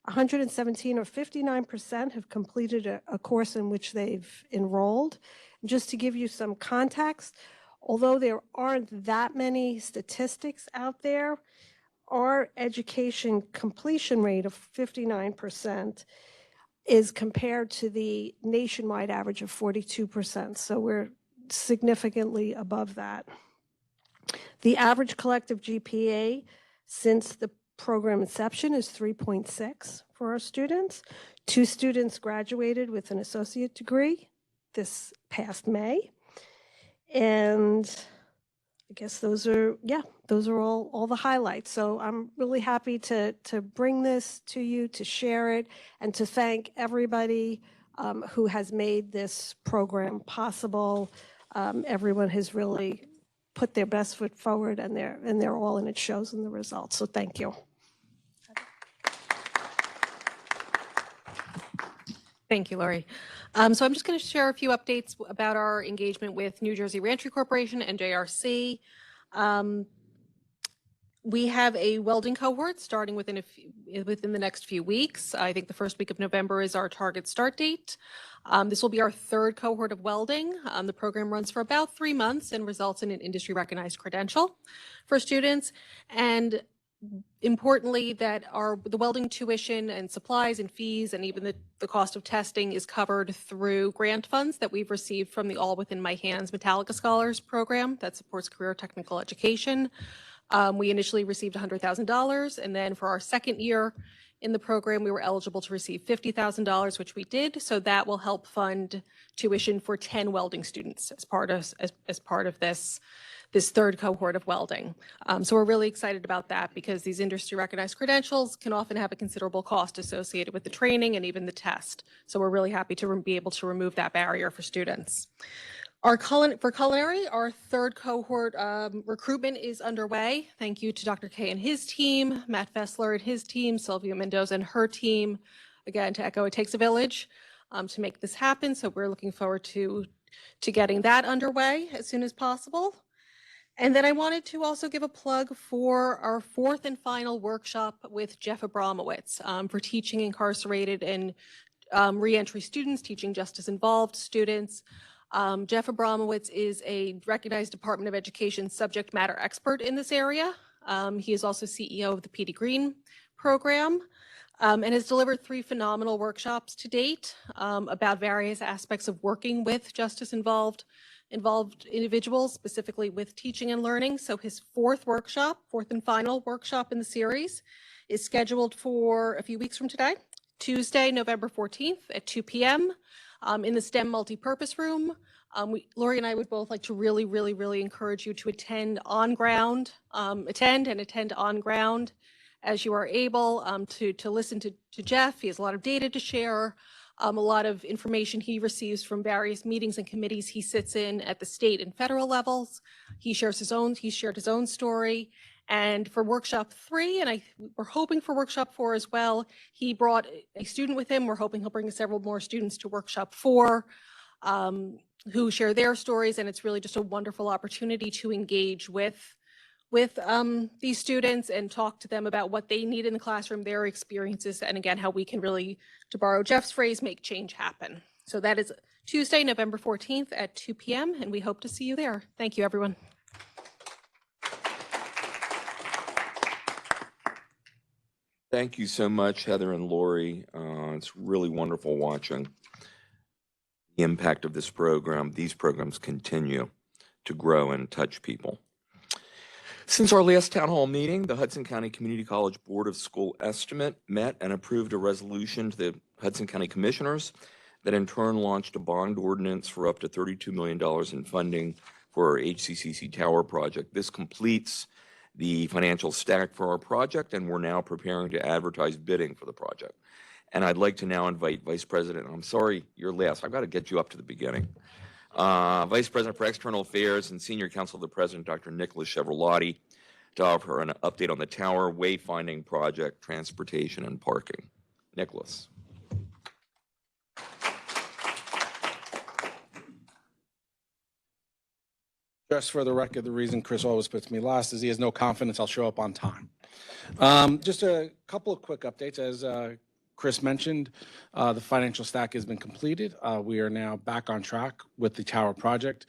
117 or 59% have completed a course in which they've enrolled. And just to give you some context, although there aren't that many statistics out there, our education completion rate of 59% is compared to the nationwide average of 42%. So we're significantly above that. The average collective GPA since the program inception is 3.6 for our students. 2 students graduated with an associate degree this past May. And I guess those are all the highlights. So I'm really happy to bring this to you, to share it, and to thank everybody who has made this program possible. Everyone has really put their best foot forward, and they're all, and it shows in the results. So thank you. Thank you, Lori. So I'm just going to share a few updates about our engagement with New Jersey Reentry Corporation and JRC. We have a welding cohort starting within the next few weeks. I think the first week of November is our target start date. This will be our 3rd cohort of welding. The program runs for about 3 months and results in an industry recognized credential for students. And importantly, that the welding tuition and supplies and fees and even the cost of testing is covered through grant funds that we've received from the All Within My Hands Metallica Scholars program that supports career technical education. We initially received $100,000, and then for our 2nd year in the program, we were eligible to receive $50,000, which we did. So that will help fund tuition for 10 welding students as part of this 3rd cohort of welding. So we're really excited about that because these industry recognized credentials can often have a considerable cost associated with the training and even the test. So we're really happy to be able to remove that barrier for students. For culinary, our 3rd cohort recruitment is underway. Thank you to Dr. K and his team, Matt Fessler and his team, Sylvia Mendoza and her team. Again, to echo, it takes a village to make this happen. So we're looking forward to getting that underway as soon as possible. And then I wanted to also give a plug for our 4th and final workshop with Jeff Abramowitz for teaching incarcerated and reentry students, teaching justice-involved students. Jeff Abramowitz is a recognized Department of Education subject matter expert in this area. He is also CEO of the Petey Green program and has delivered 3 phenomenal workshops to date about various aspects of working with justice-involved individuals, specifically with teaching and learning. So his 4th and final workshop in the series is scheduled for a few weeks from today, Tuesday, November 14th at 2 p.m. In the STEM multipurpose room. Lori and I would both like to really, really, really encourage you to attend on ground as you are able to listen to Jeff. He has a lot of data to share, a lot of information he receives from various meetings and committees he sits in at the state and federal levels. He shared his own story. And for workshop 3, and we're hoping for workshop 4 as well, he brought a student with him. We're hoping he'll bring several more students to workshop 4 who share their stories. And it's really just a wonderful opportunity to engage with these students and talk to them about what they need in the classroom, their experiences, and again, how we can really, to borrow Jeff's phrase, make change happen. So that is Tuesday, November 14th at 2 p.m. and we hope to see you there. Thank you, everyone. Thank you so much, Heather and Lori. It's really wonderful watching the impact of this program. These programs continue to grow and touch people. Since our last town hall meeting, the Hudson County Community College Board of School Estimate met and approved a resolution to the Hudson County Commissioners that in turn launched a bond ordinance for up to $32 million in funding for our HCCC Tower project. This completes the financial stack for our project, and we're now preparing to advertise bidding for the project. And I'd like to now invite Vice President, I'm sorry, you're last. I've got to get you up to the beginning. Vice President for External Affairs and Senior Counsel of the President, Dr. Nicholas Chevrolotti, to offer an update on the Tower wayfinding project, transportation, and parking. Nicholas. Just for the record, the reason Chris always puts me last is he has no confidence I'll show up on time. Just a couple of quick updates. As Chris mentioned, the financial stack has been completed. We are now back on track with the Tower project.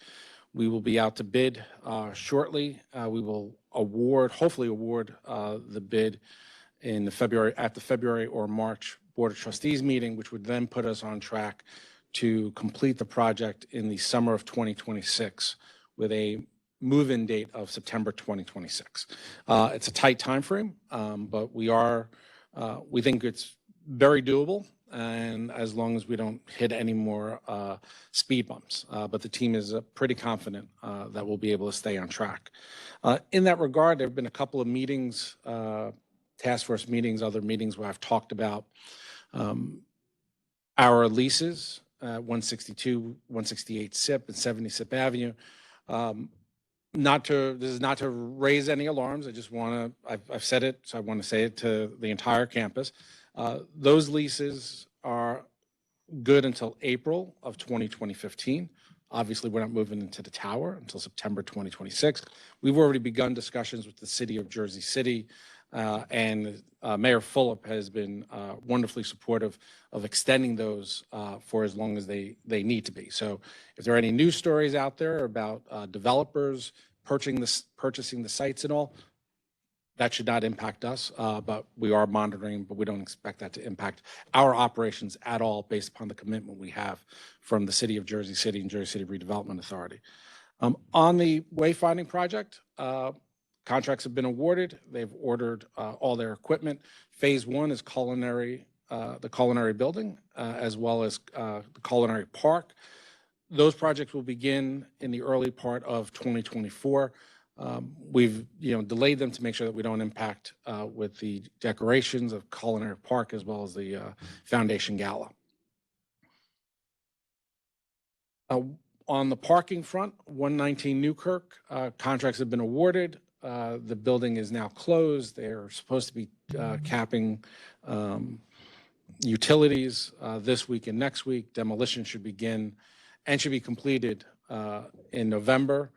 We will be out to bid shortly. We will hopefully award the bid at the February or March Board of Trustees meeting, which would then put us on track to complete the project in the summer of 2026 with a move-in date of September 2026. It's a tight time frame, but we think it's very doable, and as long as we don't hit any more speed bumps. But the team is pretty confident that we'll be able to stay on track. In that regard, there have been a couple of meetings, task force meetings, other meetings where I've talked about our leases, 162, 168 SIP, and 70 SIP Avenue. This is not to raise any alarms. I just want to, I've said it, so I want to say it to the entire campus. Those leases are good until April of 2015. Obviously, we're not moving into the tower until September 2026. We've already begun discussions with the city of Jersey City, and Mayor Fulop has been wonderfully supportive of extending those for as long as they need to be. So if there are any news stories out there about developers purchasing the sites and all, that should not impact us, but we are monitoring, but we don't expect that to impact our operations at all based upon the commitment we have from the city of Jersey City and Jersey City Redevelopment Authority. On the wayfinding project, contracts have been awarded. They've ordered all their equipment. Phase 1 is the culinary building, as well as the culinary park. Those projects will begin in the early part of 2024. We've delayed them to make sure that we don't impact with the decorations of culinary park as well as the foundation gala. On the parking front, 119 Newkirk, contracts have been awarded. The building is now closed. They're supposed to be capping utilities this week and next week. Demolition should begin and should be completed in November.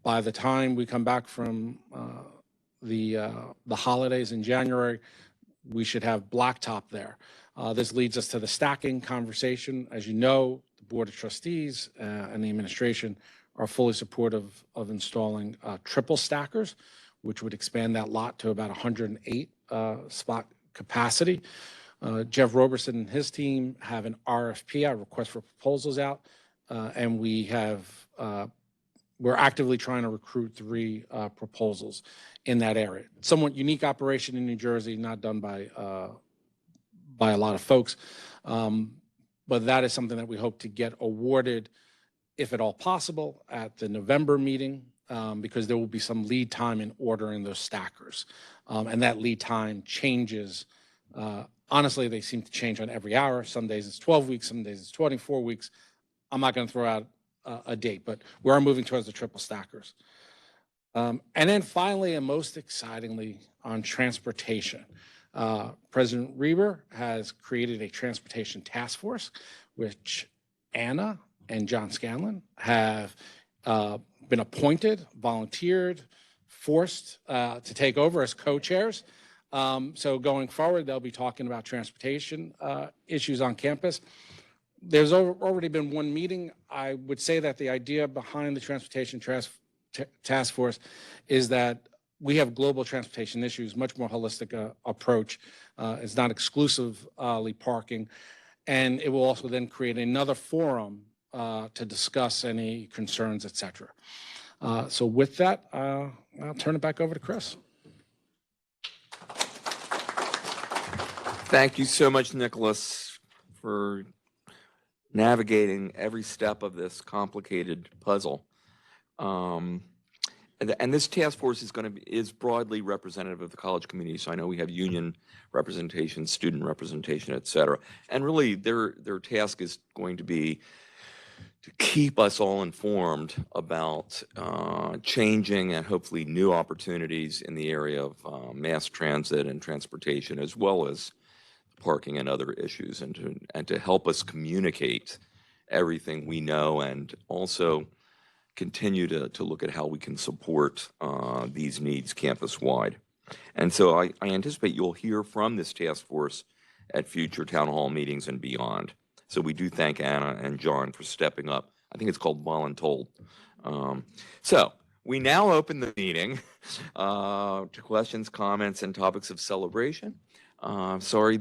By the time we come back from the holidays in January, we should have blacktop there. This leads us to the stacking conversation. As you know, the Board of Trustees and the administration are fully supportive of installing triple stackers, which would expand that lot to about 108 spot capacity. Jeff Roberson and his team have an RFP, a request for proposals out, and we're actively trying to recruit 3 proposals in that area. Somewhat unique operation in New Jersey, not done by a lot of folks, but that is something that we hope to get awarded, if at all possible, at the November meeting, because there will be some lead time in ordering those stackers. And that lead time changes. Honestly, they seem to change on every hour. Some days it's 12 weeks, some days it's 24 weeks. I'm not going to throw out a date, but we are moving towards the triple stackers. And then finally, and most excitingly, on transportation, President Reber has created a transportation task force, which Anna and John Scanlon have been appointed, volunteered, forced to take over as co-chairs. So going forward, they'll be talking about transportation issues on campus. There's already been one meeting. I would say that the idea behind the transportation task force is that we have global transportation issues, much more holistic approach. It's not exclusively parking. And it will also then create another forum to discuss any concerns, et cetera. So with that, I'll turn it back over to Chris. Thank you so much, Nicholas, for navigating every step of this complicated puzzle. And this task force is broadly representative of the college community. So I know we have union representation, student representation, et cetera. And really their task is going to be to keep us all informed about changing and hopefully new opportunities in the area of mass transit and transportation, as well as parking and other issues, and to help us communicate everything we know, and also continue to look at how we can support these needs campus-wide. And so I anticipate you'll hear from this task force at future town hall meetings and beyond. So we do thank Anna and John for stepping up. I think it's called voluntold. So we now open the meeting to questions, comments, and topics of celebration. Sorry